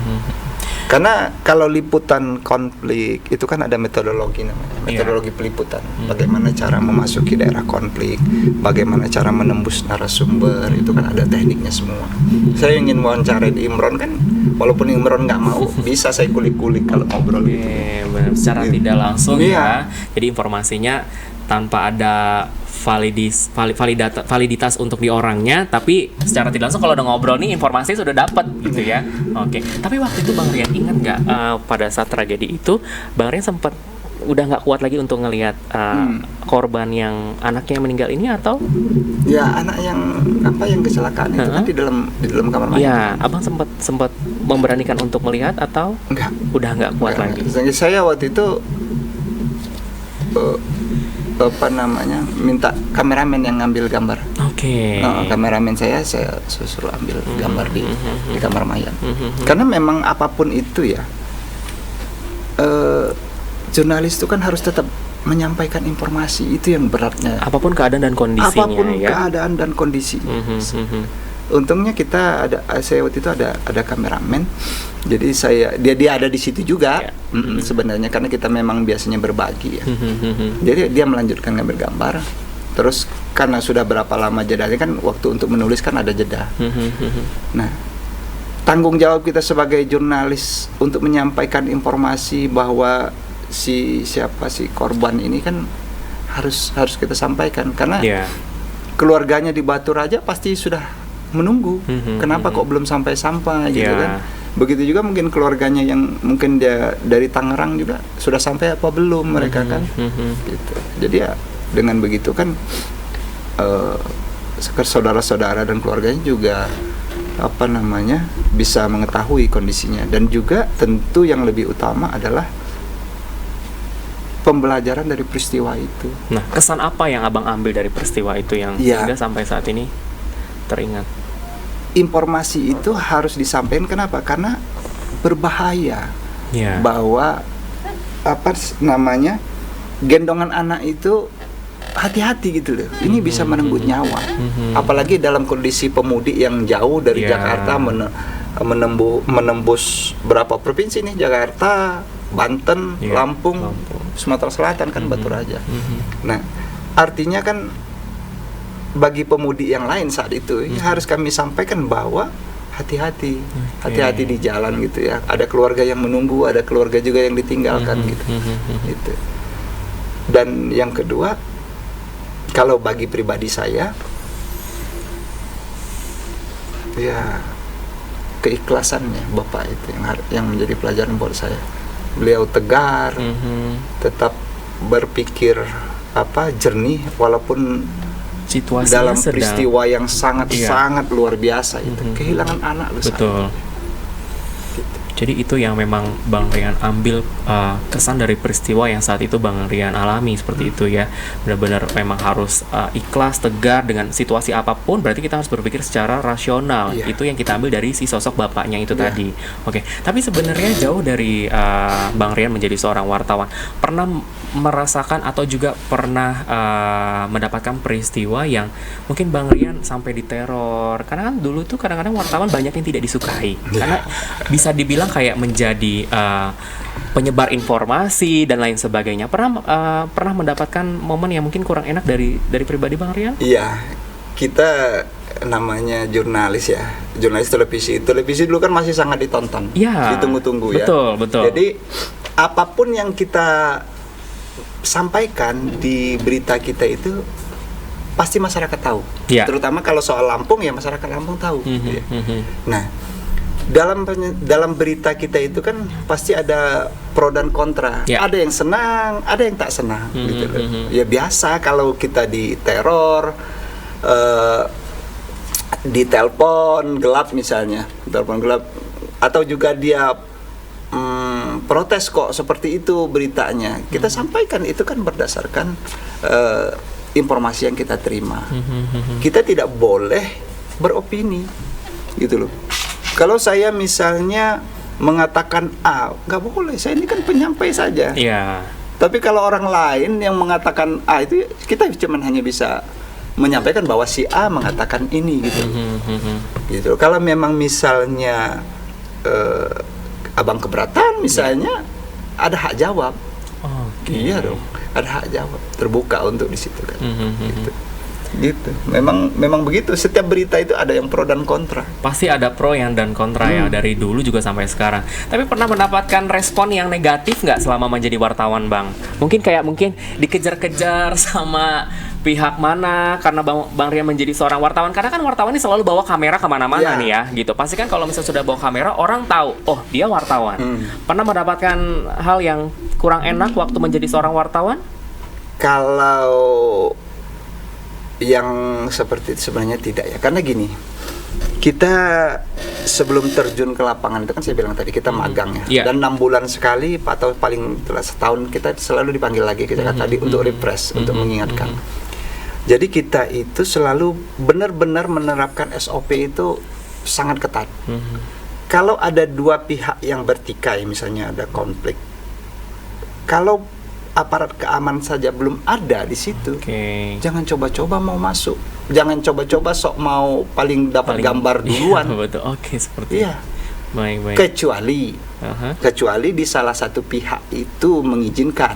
Karena kalau liputan konflik itu kan ada metodologi namanya, metodologi peliputan. Bagaimana cara memasuki daerah konflik, bagaimana cara menembus narasumber, itu kan ada tekniknya semua. Saya ingin wawancara di Imron kan, walaupun Imron nggak mau, bisa saya kulik-kulik kalau ngobrol gitu. Benar, secara tidak langsung ya. Jadi informasinya tanpa ada validitas untuk di orangnya, tapi secara tidak langsung kalau udah ngobrol nih informasinya sudah dapat gitu ya. Oke. Tapi waktu itu Bang Rian ingat nggak pada saat tragedi itu Bang Rian sempat udah nggak kuat lagi untuk ngelihat korban yang anaknya yang meninggal ini atau? Ya, anak yang kecelakaan itu kan di dalam kamar mandi. Iya, Abang sempat memberanikan untuk melihat atau? Enggak. Udah nggak kuat lagi. Saya waktu itu minta kameramen yang ngambil gambar. Oke. Kameramen saya suruh ambil gambar di kamar mayat. Karena memang apapun itu ya, jurnalis itu kan harus tetap menyampaikan informasi, itu yang beratnya. Apapun keadaan dan kondisinya. Keadaan dan kondisi. Untungnya saya waktu itu ada kameramen. Jadi dia ada di situ juga sebenarnya, karena kita memang biasanya berbagi ya. Jadi dia melanjutkan ngambil gambar. Terus karena sudah berapa lama jedanya kan, waktu untuk menulis kan ada jeda. Nah, tanggung jawab kita sebagai jurnalis untuk menyampaikan informasi bahwa si korban ini kan harus kita sampaikan, karena keluarganya di Batu Raja pasti sudah menunggu. Kenapa kok belum sampai gitu kan? Begitu juga mungkin keluarganya yang mungkin dia dari Tangerang juga sudah sampai apa belum mereka kan? Gitu. Jadi ya dengan begitu kan saudara-saudara dan keluarganya juga bisa mengetahui kondisinya, dan juga tentu yang lebih utama adalah pembelajaran dari peristiwa itu. Nah, kesan apa yang Abang ambil dari peristiwa itu yang hingga sampai saat ini teringat? Informasi itu harus disampaikan. Kenapa? Karena berbahaya. Bahwa gendongan anak itu hati-hati gitu loh. Ini bisa merenggut nyawa. Apalagi dalam kondisi pemudik yang jauh dari Jakarta menembus berapa provinsi nih? Jakarta, Banten, Lampung, Sumatera Selatan kan, Batu Raja. Nah, artinya kan bagi pemudik yang lain saat itu harus kami sampaikan bahwa hati-hati di jalan gitu ya. Ada keluarga yang menunggu, ada keluarga juga yang ditinggalkan gitu. Dan yang kedua, kalau bagi pribadi saya, ya keikhlasannya Bapak itu yang menjadi pelajaran buat saya. Beliau tegar, tetap berpikir jernih walaupun situasinya dalam peristiwa yang sangat luar biasa itu, kehilangan anak loh. Betul. Jadi itu yang memang Bang Rian ambil kesan dari peristiwa yang saat itu Bang Rian alami seperti itu ya. Benar-benar memang harus ikhlas, tegar dengan situasi apapun. Berarti kita harus berpikir secara rasional. Itu yang kita ambil dari si sosok bapaknya itu tadi. Oke. Tapi sebenarnya jauh dari Bang Rian menjadi seorang wartawan, pernah merasakan atau juga pernah mendapatkan peristiwa yang mungkin Bang Rian sampai diteror? Karena kan dulu tuh kadang-kadang wartawan banyak yang tidak disukai karena bisa dibilang kayak menjadi penyebar informasi dan lain sebagainya. Pernah mendapatkan momen yang mungkin kurang enak dari pribadi Bang Rian? Iya, kita namanya jurnalis ya, jurnalis televisi dulu kan masih sangat ditonton, ditunggu-tunggu ya. Betul. Jadi apapun yang kita sampaikan di berita kita itu pasti masyarakat tahu. Terutama kalau soal Lampung ya, masyarakat Lampung tahu. Nah, dalam berita kita itu kan pasti ada pro dan kontra. Ada yang senang, ada yang tak senang gitu loh. Ya biasa kalau kita diteror, ditelepon gelap misalnya, telepon gelap, atau juga dia protes kok seperti itu beritanya, kita sampaikan itu kan berdasarkan informasi yang kita terima. Kita tidak boleh beropini, gitu loh. Kalau saya misalnya mengatakan A, nggak boleh. Saya ini kan penyampai saja. Iya. Tapi kalau orang lain yang mengatakan A itu, kita cuma hanya bisa menyampaikan bahwa si A mengatakan ini, gitu. Gitu. Kalau memang misalnya abang keberatan misalnya, ada hak jawab. Iya dong, ada hak jawab, terbuka untuk di situ kan. Gitu. Memang begitu. Setiap berita itu ada yang pro dan kontra. Pasti ada pro yang dan kontra ya, dari dulu juga sampai sekarang. Tapi pernah mendapatkan respon yang negatif nggak selama menjadi wartawan, Bang? Mungkin dikejar-kejar sama pihak mana karena Bang Rian menjadi seorang wartawan. Karena kan wartawan ini selalu bawa kamera kemana-mana nih ya, gitu. Pasti kan kalau misalnya sudah bawa kamera, orang tahu, oh dia wartawan. Pernah mendapatkan hal yang kurang enak waktu menjadi seorang wartawan? Kalau yang seperti itu sebenarnya tidak ya, karena gini, kita sebelum terjun ke lapangan itu kan saya bilang tadi kita magang ya, dan 6 bulan sekali atau paling setahun kita selalu dipanggil lagi, kita kan tadi untuk refresh, untuk mengingatkan. Jadi kita itu selalu benar-benar menerapkan SOP itu sangat ketat. Kalau ada dua pihak yang bertikai, misalnya ada konflik, kalau aparat keamanan saja belum ada di situ, jangan coba-coba mau masuk, jangan coba-coba sok mau paling dapat gambar duluan. Iya, betul. Seperti iya. Baik. Kecuali di salah satu pihak itu mengizinkan,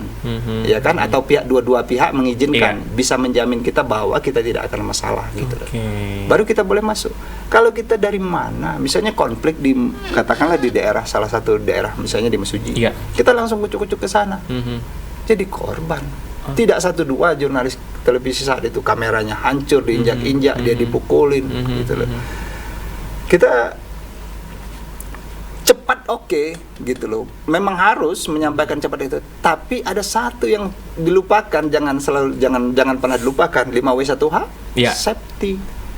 ya kan, atau dua pihak mengizinkan, bisa menjamin kita bahwa kita tidak akan masalah, gitu. Baru kita boleh masuk. Kalau kita dari mana, misalnya konflik katakanlah di daerah, salah satu daerah, misalnya di Mesuji, kita langsung kucuk-kucuk ke sana. Jadi korban. Tidak 1-2 jurnalis televisi saat itu kameranya hancur, diinjak-injak, dia dipukulin, gitu loh. Kita cepat, gitu loh. Memang harus menyampaikan cepat itu, tapi ada satu yang dilupakan, jangan pernah dilupakan, 5W1H,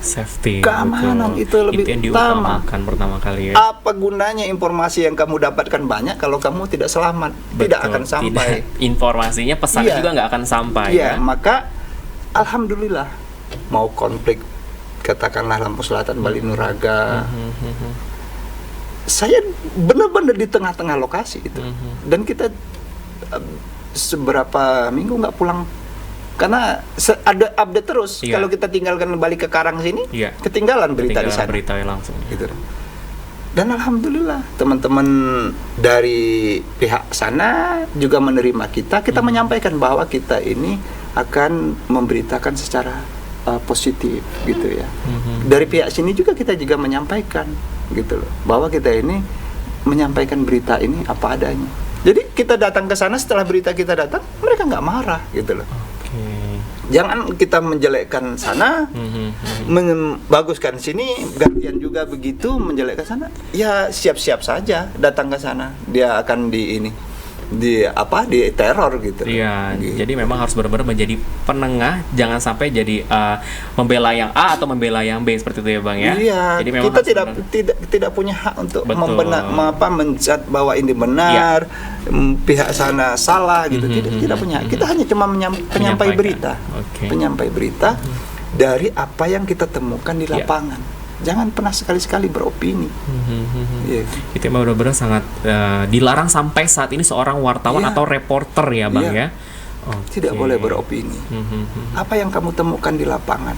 safety, keamanan, itu lebih yang utama. diutamakan pertama kali ya. Apa gunanya informasi yang kamu dapatkan banyak kalau kamu tidak selamat? Tidak akan sampai. Informasinya, pesannya juga nggak akan sampai. Iya, maka alhamdulillah, mau konflik katakanlah Lampung Selatan, Bali Nuraga, saya benar-benar di tengah-tengah lokasi itu, dan kita seberapa minggu nggak pulang. Karena ada update terus. Kalau kita tinggalkan balik ke Karang sini, ketinggalan berita di sana. Berita langsung. Gitu. Dan alhamdulillah teman-teman dari pihak sana juga menerima kita menyampaikan bahwa kita ini akan memberitakan secara positif, gitu ya. Dari pihak sini juga kita juga menyampaikan, gitu loh, bahwa kita ini menyampaikan berita ini apa adanya. Jadi kita datang ke sana, setelah berita kita datang, mereka nggak marah, gitu loh. Jangan kita menjelekkan sana, membaguskan sini, gantian juga begitu, menjelekkan sana. Ya siap-siap saja datang ke sana, dia akan di teror, gitu. Iya, gitu. Jadi memang harus benar-benar menjadi penengah, jangan sampai jadi membela yang A atau membela yang B, seperti itu ya, Bang ya. Iya. Jadi memang kita tidak punya hak untuk menjat bahwa ini benar, pihak sana salah, gitu. Tidak punya. Kita hanya cuma penyampai berita. Penyampai berita dari apa yang kita temukan di lapangan. Jangan pernah sekali-sekali beropini. Itu memang benar-benar sangat dilarang sampai saat ini seorang wartawan atau reporter ya, Bang ya. Tidak boleh beropini. Apa yang kamu temukan di lapangan.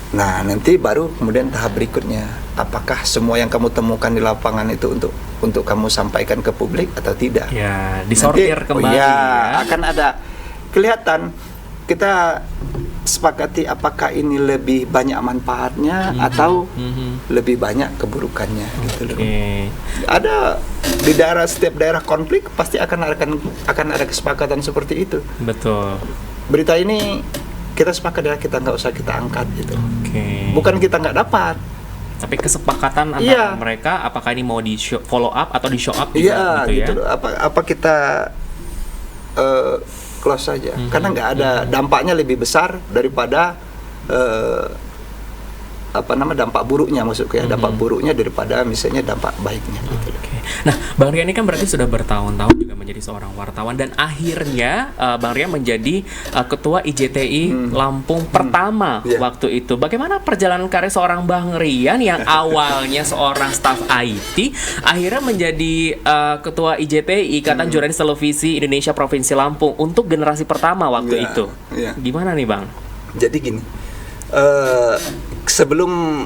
Nah, nanti baru kemudian tahap berikutnya. Apakah semua yang kamu temukan di lapangan itu untuk kamu sampaikan ke publik atau tidak? Ya, disortir nanti, kembali. Akan ada kelihatan. Kita sepakati apakah ini lebih banyak manfaatnya atau lebih banyak keburukannya, gitu loh. Ada di setiap daerah konflik pasti akan ada kesepakatan seperti itu. Betul. Berita ini kita sepakat kita nggak usah kita angkat, gitu. Bukan kita nggak dapat, tapi kesepakatan antara mereka, apakah ini mau di follow up atau di show up juga, gitu ya. Apa kita close saja, karena nggak ada dampaknya lebih besar daripada dampak buruknya, maksudku ya, dampak buruknya daripada misalnya dampak baiknya gitu. Oke. Nah, Bang Rian ini kan berarti sudah bertahun-tahun juga menjadi seorang wartawan dan akhirnya Bang Rian menjadi ketua IJTI Lampung pertama waktu itu. Bagaimana perjalanan karir seorang Bang Rian yang awalnya seorang staf IT akhirnya menjadi ketua IJTI, Ikatan Jurnalis Televisi Indonesia Provinsi Lampung untuk generasi pertama waktu itu. Gimana nih, Bang? Jadi gini, sebelum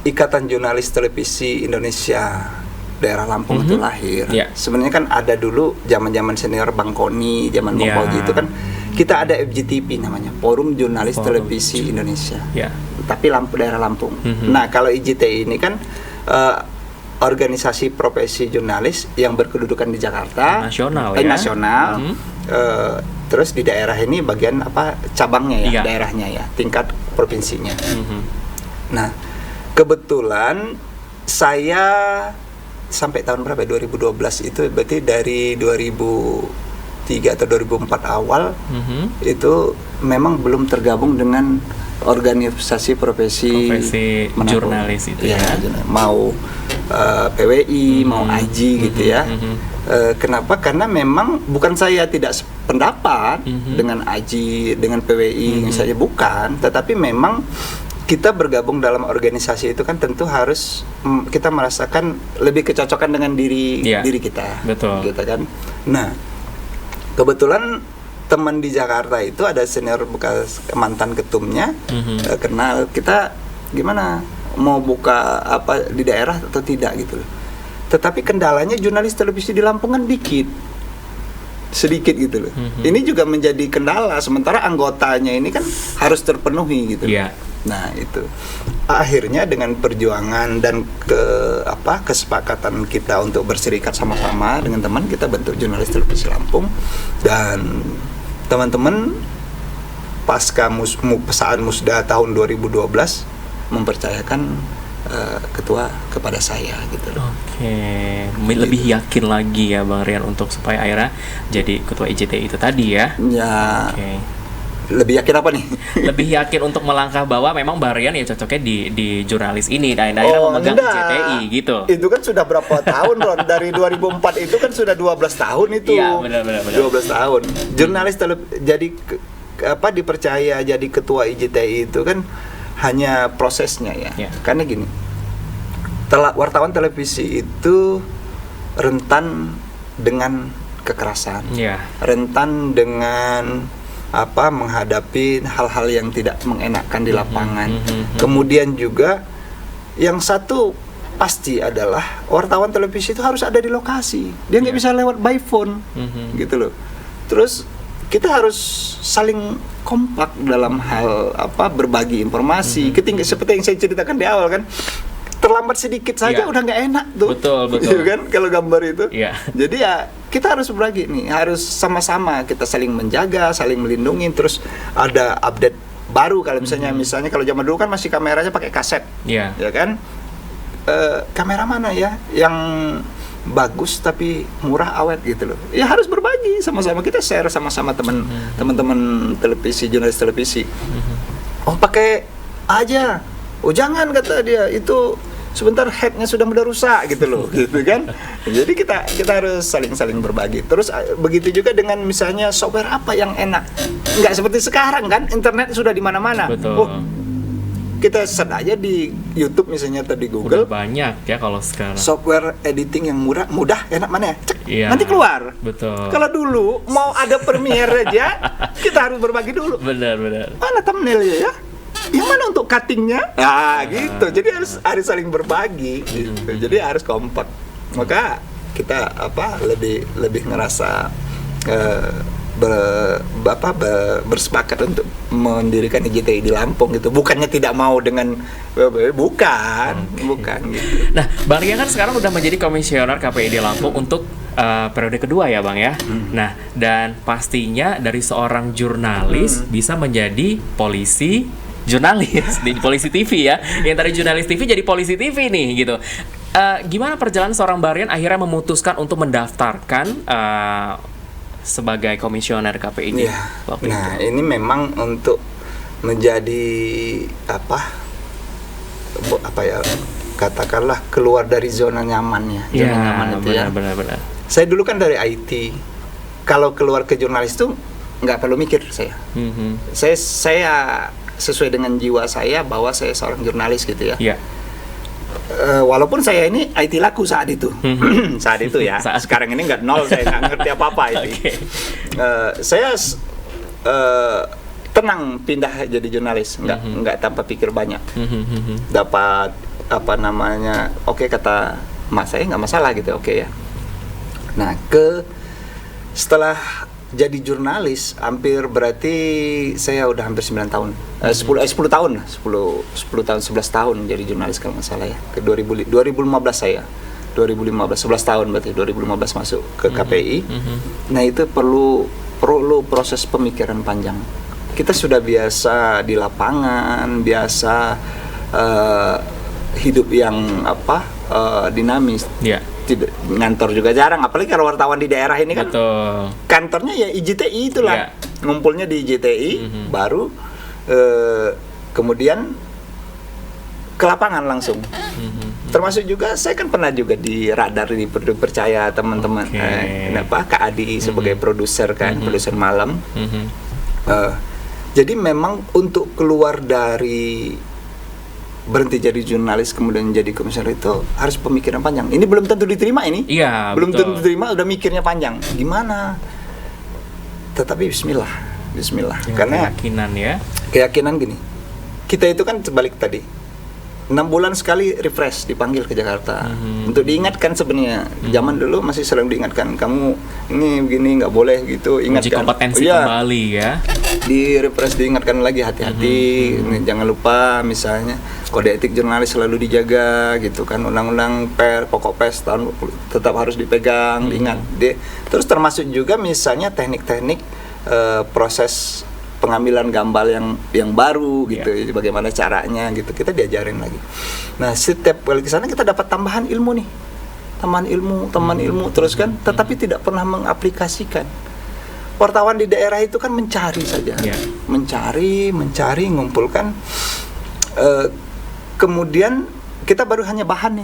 Ikatan Jurnalis Televisi Indonesia daerah Lampung itu lahir, sebenarnya kan ada dulu zaman senior Bang Koni, zaman Bang Fauzi itu kan kita ada FJTP namanya, Forum Jurnalis Televisi Indonesia, tapi daerah Lampung. Nah, kalau IJTI ini kan organisasi profesi jurnalis yang berkedudukan di Jakarta, nasional. Terus di daerah ini bagian cabangnya ya, daerahnya ya, tingkat provinsinya. Nah, kebetulan saya sampai tahun berapa? 2012 itu berarti dari 2003 atau 2004 awal itu memang belum tergabung dengan organisasi profesi jurnalis itu ya. Mau PWI, mau AJI gitu ya. Kenapa? Karena memang bukan saya tidak sependapat dengan AJI, dengan PWI misalnya, bukan, tetapi memang kita bergabung dalam organisasi itu kan tentu harus kita merasakan lebih kecocokan dengan diri kita. Betul. Gitu kan. Nah, kebetulan teman di Jakarta itu ada senior bekas mantan ketumnya, kenal kita gimana mau buka di daerah atau tidak gitu loh. Tetapi kendalanya jurnalis televisi di Lampung kan sedikit gitu loh. Ini juga menjadi kendala, sementara anggotanya ini kan harus terpenuhi gitu. Nah, itu akhirnya dengan perjuangan dan kesepakatan kita untuk berserikat sama-sama dengan teman, kita bentuk Jurnalis Televisi Lampung, dan teman-teman pasca saat musda tahun 2012 mempercayakan ketua kepada saya gitu loh. Lebih yakin lagi ya Bang Rian untuk supaya akhirnya jadi ketua IJTI itu tadi ya. Lebih yakin apa nih? Lebih yakin untuk melangkah bahwa memang Bang Rian ya cocoknya di jurnalis ini dan akhirnya memegang IJTI gitu. Itu kan sudah berapa tahun, Ron? Dari 2004 itu kan sudah 12 tahun itu. Iya, benar. 12 tahun. Jurnalis jadi dipercaya jadi ketua IJTI itu kan hanya prosesnya ya. Karena gini, wartawan televisi itu rentan dengan kekerasan, rentan dengan menghadapi hal-hal yang tidak mengenakan di lapangan. Kemudian juga yang satu pasti adalah wartawan televisi itu harus ada di lokasi. Dia nggak bisa lewat by phone, gitu loh. Terus kita harus saling kompak dalam hal berbagi informasi. Seperti yang saya ceritakan di awal kan, terlambat sedikit saja udah nggak enak tuh. Betul. Gitu kan kalau gambar itu. Jadi ya kita harus berbagi nih, harus sama-sama kita saling menjaga, saling melindungi. Terus ada update baru kalau misalnya kalau zaman dulu kan masih kameranya pakai kaset, ya kan? Kamera mana ya yang bagus tapi murah awet gitu loh. Ya harus berbagi sama-sama, kita share sama-sama teman-teman televisi, jurnalis televisi. Pakai aja. Jangan, kata dia, itu sebentar headnya sudah rusak gitu loh, gitu kan. Jadi kita harus saling berbagi. Terus begitu juga dengan misalnya software apa yang enak. Nggak seperti sekarang kan, internet sudah di mana-mana. Kita search aja di YouTube misalnya atau di Google. Udah banyak ya kalau sekarang. Software editing yang mudah, enak mana ya? Cek, nanti keluar. Betul. Kalau dulu mau ada Premiere aja, kita harus berbagi dulu. Benar. Mana thumbnailnya ya? Yang mana untuk cuttingnya? Gitu. Jadi harus saling berbagi. Gitu. Jadi harus kompak. Maka kita lebih ngerasa bersepakat untuk mendirikan IJTI di Lampung gitu. Bukannya tidak mau dengan bukan gitu. Nah, Bang Rian kan sekarang udah menjadi komisioner KPI di Lampung untuk periode kedua ya Bang ya. Nah, dan pastinya dari seorang jurnalis bisa menjadi jurnalis di Polisi TV ya. Yang tadi jurnalis TV jadi Polisi TV nih gitu. Gimana perjalanan seorang Bang Rian akhirnya memutuskan untuk mendaftarkan sebagai komisioner KPI ini? Ini memang untuk menjadi apa ya, katakanlah keluar dari zona nyamannya, zona nyaman itu ya. Benar. Saya dulu kan dari IT, kalau keluar ke jurnalis tuh nggak perlu mikir saya. Saya sesuai dengan jiwa saya bahwa saya seorang jurnalis gitu ya. Iya. Walaupun saya ini IT laku saat itu, saat itu ya. Sekarang ini nggak nol, saya nggak ngerti apa-apa itu. Okay. Saya tenang pindah jadi jurnalis, nggak tanpa pikir banyak. Dapat apa namanya, oke, kata mak saya nggak masalah gitu, oke ya. Nah, setelah jadi jurnalis hampir berarti saya udah hampir 9 tahun, 10 tahun 11 tahun jadi jurnalis kalau nggak salah ya. Ke 2015 saya 11 tahun berarti 2015 masuk ke KPI. Nah, itu perlu proses pemikiran panjang. Kita sudah biasa di lapangan, biasa hidup yang dinamis. Iya. Ngantor juga jarang, apalagi kalau wartawan di daerah ini kan. Betul. Kantornya ya IJTI itulah. Yeah. Ngumpulnya di IJTI, baru kemudian ke lapangan langsung. Termasuk juga saya kan pernah juga di Radar, di Percaya teman-teman. Kak Adi sebagai produser kan, produser malam. Jadi memang untuk keluar dari berhenti jadi jurnalis kemudian jadi komisioner itu harus pemikiran panjang. Ini belum tentu diterima ini. Iya, belum betul. tentu diterima, udah mikirnya panjang. Gimana? Tetapi bismillah. Karena keyakinan ya. Keyakinan gini. Kita itu kan sebalik tadi. 6 bulan sekali refresh dipanggil ke Jakarta untuk diingatkan sebenarnya. Zaman dulu masih sering diingatkan, kamu ini begini nggak boleh gitu, ingatkan. Uji kompetensi kembali ya. Di refresh diingatkan lagi, hati-hati, jangan lupa misalnya kode etik jurnalis selalu dijaga gitu kan, undang-undang pokok pers tetap harus dipegang, diingat. Terus termasuk juga misalnya teknik-teknik proses pengambilan gambar yang baru gitu, bagaimana caranya gitu, kita diajarin lagi. Nah, setiap kali ke sana kita dapat tambahan ilmu nih, tambahan ilmu terus kan, tetapi tidak pernah mengaplikasikan. Wartawan di daerah itu kan mencari saja, mencari, ngumpulkan. Kemudian kita baru hanya bahan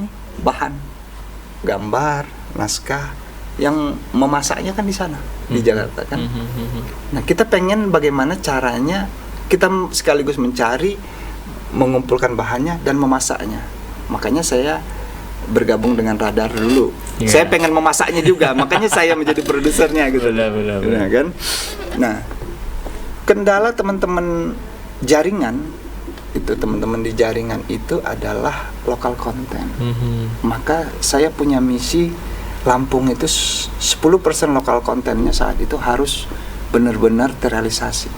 gambar, naskah, yang memasaknya kan di sana di Jakarta kan. Nah, kita pengen bagaimana caranya kita sekaligus mencari, mengumpulkan bahannya dan memasaknya. Makanya saya bergabung dengan Radar dulu. Saya pengen memasaknya juga, makanya saya menjadi produsernya gitu. Benar. Nah, kan. Nah, kendala teman-teman jaringan itu, teman-teman di jaringan itu adalah lokal konten. Maka saya punya misi Lampung itu 10% lokal kontennya saat itu harus benar-benar terrealisasi.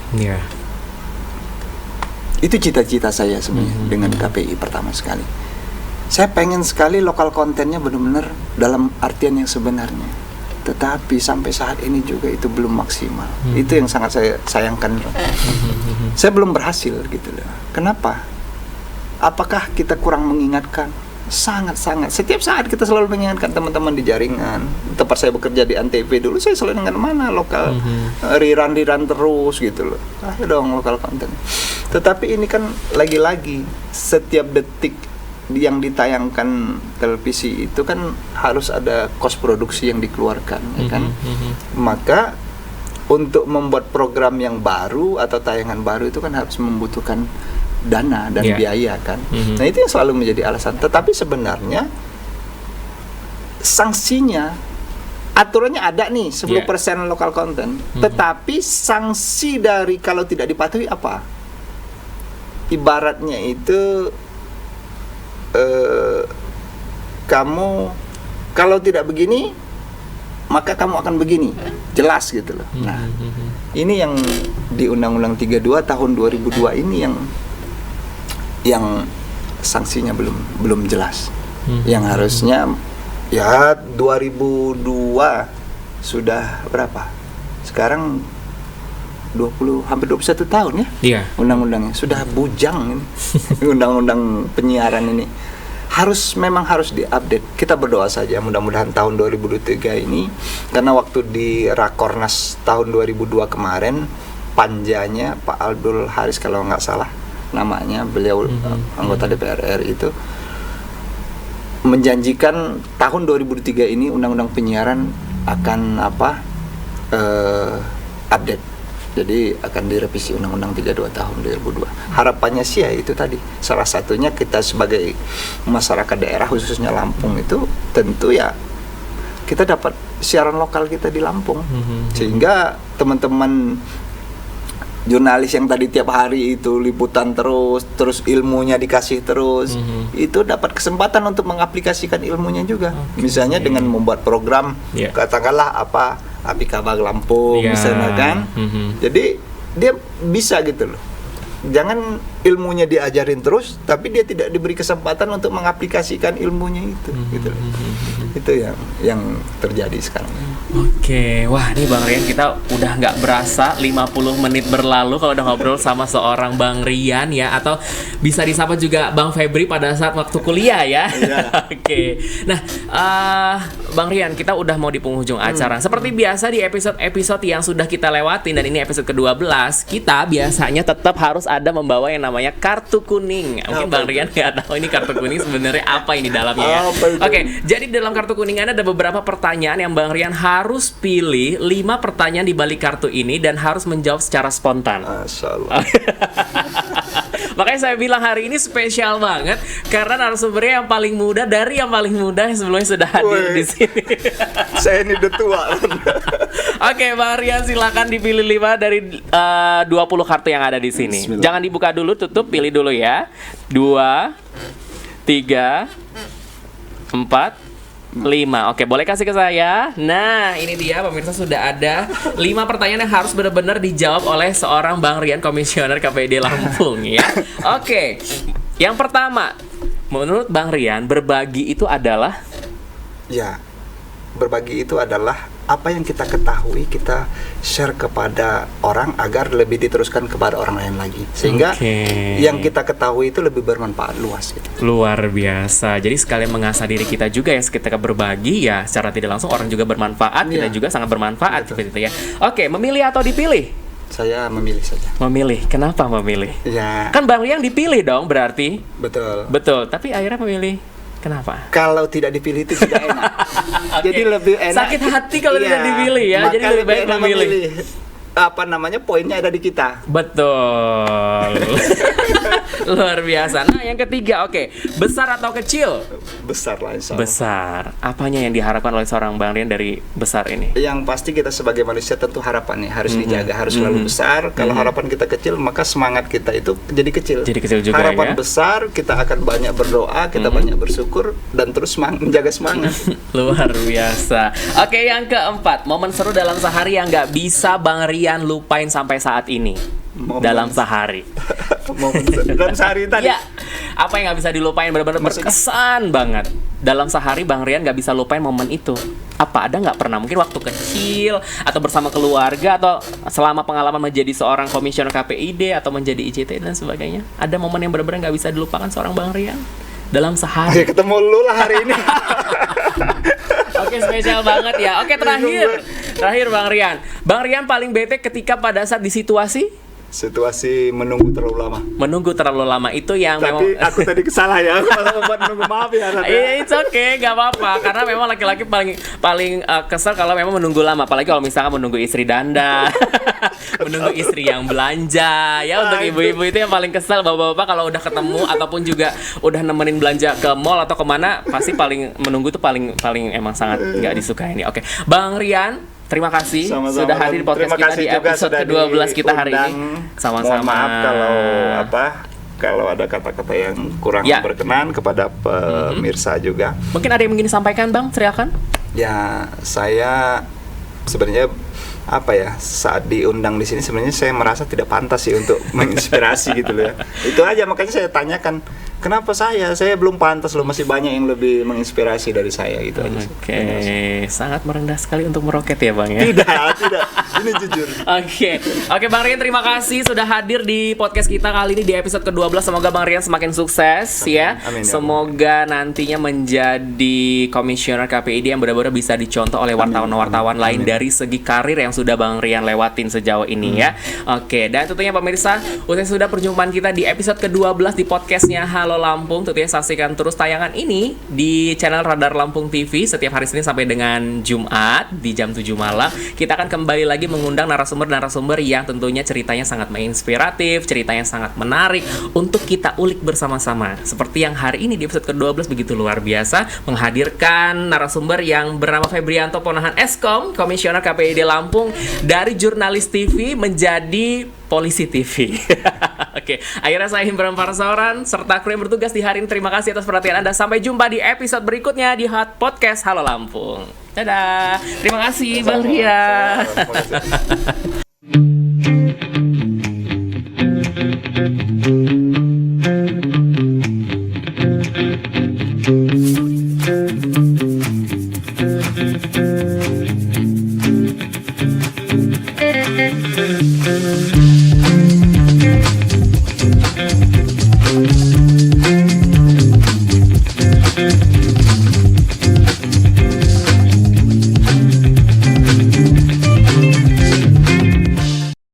Itu cita-cita saya sebenarnya dengan KPI pertama sekali. Saya pengen sekali lokal kontennya benar-benar dalam artian yang sebenarnya. Tetapi sampai saat ini juga itu belum maksimal. Itu yang sangat saya sayangkan. Saya belum berhasil gitu loh. Kenapa? Apakah kita kurang mengingatkan? Sangat-sangat. Setiap saat kita selalu mengingatkan teman-teman di jaringan. Tempat saya bekerja di Antv dulu, saya selalu ingat mana lokal rerun terus gitu loh. Ayo dong lokal konten. Tetapi ini kan lagi-lagi setiap detik yang ditayangkan televisi itu kan harus ada kos produksi yang dikeluarkan, ya kan? Maka untuk membuat program yang baru atau tayangan baru itu kan harus membutuhkan dana dan biaya kan. Nah, itu yang selalu menjadi alasan. Tetapi sebenarnya sanksinya, aturannya ada nih 10% lokal konten. Tetapi sanksi dari kalau tidak dipatuhi apa? Ibaratnya itu kamu kalau tidak begini maka kamu akan begini, jelas gitu loh. Nah, ini yang di Undang-Undang 32 tahun 2002 ini yang sanksinya belum jelas. Yang harusnya ya 2002 sudah berapa? Sekarang hampir 21 tahun ya. Undang-undangnya sudah bujang ini. Undang-undang penyiaran ini memang harus diupdate. Kita berdoa saja mudah-mudahan tahun 2023 ini, karena waktu di Rakornas tahun 2002 kemarin panjanya Pak Abdul Haris kalau nggak salah namanya, beliau anggota DPR RI itu menjanjikan tahun 2003 ini undang-undang penyiaran akan update. Jadi akan direvisi Undang-Undang 32 tahun 2002. Harapannya sih ya itu tadi. Salah satunya kita sebagai masyarakat daerah khususnya Lampung itu tentu ya kita dapat siaran lokal kita di Lampung. Sehingga teman-teman jurnalis yang tadi tiap hari itu liputan terus ilmunya dikasih terus, itu dapat kesempatan untuk mengaplikasikan ilmunya juga. Misalnya dengan membuat program, katakanlah Api Kabar Lampung, misalnya kan. Jadi dia bisa gitu loh. Jangan ilmunya diajarin terus, tapi dia tidak diberi kesempatan untuk mengaplikasikan ilmunya itu, gitu loh. Itu yang terjadi sekarang. Oke, wah ini Bang Rian kita udah nggak berasa 50 menit berlalu kalau udah ngobrol sama seorang Bang Rian ya, atau bisa disapa juga Bang Febri pada saat waktu kuliah ya. Oke, nah Bang Rian kita udah mau di penghujung acara. Seperti biasa di episode-episode yang sudah kita lewatin dan ini episode ke-12, kita biasanya tetap harus ada membawa yang namanya kartu kuning. Mungkin Bang Rian nggak tahu ini kartu kuning sebenarnya apa ini dalamnya ya. Oke, jadi dalam kartu kuning ada beberapa pertanyaan yang Bang Rian harus pilih 5 pertanyaan di balik kartu ini dan harus menjawab secara spontan. Masyaallah. Makanya saya bilang hari ini spesial banget karena narasumbernya yang paling muda dari yang paling muda yang sebelumnya sudah hadir di sini. Saya ini udah tua. Oke, Bang Rian silakan dipilih 5 dari 20 kartu yang ada di sini. Jangan dibuka dulu, tutup, pilih dulu ya. 2 3 4 5. Oke, boleh kasih ke saya. Nah, ini dia pemirsa, sudah ada 5 pertanyaan yang harus benar-benar dijawab oleh seorang Bang Rian, komisioner KPID Lampung ya. Oke. Yang pertama, menurut Bang Rian, berbagi itu adalah? Ya, berbagi itu adalah apa yang kita ketahui kita share kepada orang agar lebih diteruskan kepada orang lain lagi, sehingga yang kita ketahui itu lebih bermanfaat luas gitu. Luar biasa. Jadi sekalian mengasah diri kita juga ya, ketika berbagi ya secara tidak langsung orang juga bermanfaat, kita juga sangat bermanfaat gitu ya. Oke, memilih atau dipilih? Saya memilih saja. Memilih. Kenapa memilih? Ya. Kan Bang Rian dipilih dong berarti. Betul. Tapi akhirnya memilih. Kenapa? Kalau tidak dipilih itu tidak enak. Jadi lebih enak. Sakit hati kalau tidak dipilih ya. Jadi lebih baik memilih. Poinnya ada di kita. Betul. Luar biasa. Nah, yang ketiga, besar atau kecil? Besar lah, insya Allah. Besar. Apanya yang diharapkan oleh seorang Bang Rian dari besar ini? Yang pasti kita sebagai manusia tentu harapannya harus dijaga, harus selalu besar. Kalau harapan kita kecil, maka semangat kita itu jadi kecil. Jadi kecil juga. Harapan besar, kita akan banyak berdoa, kita banyak bersyukur dan terus menjaga semangat. Luar biasa. Oke, yang keempat, momen seru dalam sehari yang nggak bisa Bang Rian lupain sampai saat ini. Dalam sehari. Dalam sehari tadi. Ya, apa yang nggak bisa dilupain, benar-benar berkesan banget. Dalam sehari Bang Rian nggak bisa lupain momen itu. Apa ada nggak pernah? Mungkin waktu kecil atau bersama keluarga atau selama pengalaman menjadi seorang komisioner KPID atau menjadi ICT dan sebagainya. Ada momen yang benar-benar nggak bisa dilupakan seorang Bang Rian dalam sehari. Ketemu lu lah hari ini. Oke, spesial banget ya. Oke, terakhir Bang Rian. Bang Rian paling bete ketika pada saat di situasi menunggu terlalu lama. Menunggu terlalu lama itu yang tapi memang aku tadi salah ya kalau buat menunggu, maaf ya. It's okay, nggak apa-apa. Karena memang laki-laki paling kesel kalau memang menunggu lama. Apalagi kalau misalkan menunggu istri dandan, menunggu istri yang belanja. Ya, untuk ibu-ibu itu yang paling kesel. Bapak-bapak kalau udah ketemu ataupun juga udah nemenin belanja ke mall atau kemana, pasti paling menunggu tuh paling emang sangat nggak disukai ini. Oke, Bang Rian, terima kasih sudah hadir di podcast kita di episode ke-12 kita hari ini. Sama-sama. Mohon maaf kalau ada kata-kata yang kurang berkenan kepada pemirsa juga. Mungkin ada yang ingin disampaikan, Bang? Silakan. Ya, saya sebenarnya saat diundang di sini sebenarnya saya merasa tidak pantas sih untuk menginspirasi gitu loh ya. Itu aja, makanya saya tanyakan kenapa saya belum pantas loh, masih banyak yang lebih menginspirasi dari saya gitu aja sih. Oke, sangat merendah sekali untuk meroket ya Bang ya. Tidak, ini jujur. Oke Bang Rian, terima kasih sudah hadir di podcast kita kali ini di episode ke-12. Semoga Bang Rian semakin sukses ya. Amin, ya Semoga nantinya menjadi komisioner KPID yang benar-benar bisa dicontoh oleh wartawan-wartawan lain dari segi karir yang sudah Bang Rian lewatin sejauh ini ya. Oke, dan tentunya pemirsa, usai sudah perjumpaan kita di episode ke-12 di podcastnya Halo Lampung. Tentunya saksikan terus tayangan ini di channel Radar Lampung TV setiap hari Senin sampai dengan Jumat di jam 7 malam. Kita akan kembali lagi mengundang narasumber-narasumber yang tentunya ceritanya sangat menginspiratif, ceritanya sangat menarik untuk kita ulik bersama-sama. Seperti yang hari ini di episode ke-12 begitu luar biasa, menghadirkan narasumber yang bernama Febrianto Ponahan Eskom, Komisioner KPID Lampung, dari jurnalis TV menjadi polisi TV. Oke, akhirnya saya Imran Parasoran serta kru yang bertugas di hari ini. Terima kasih atas perhatian Anda. Sampai jumpa di episode berikutnya di Hot Podcast Halo Lampung. Dadah. Terima kasih Bang Rian.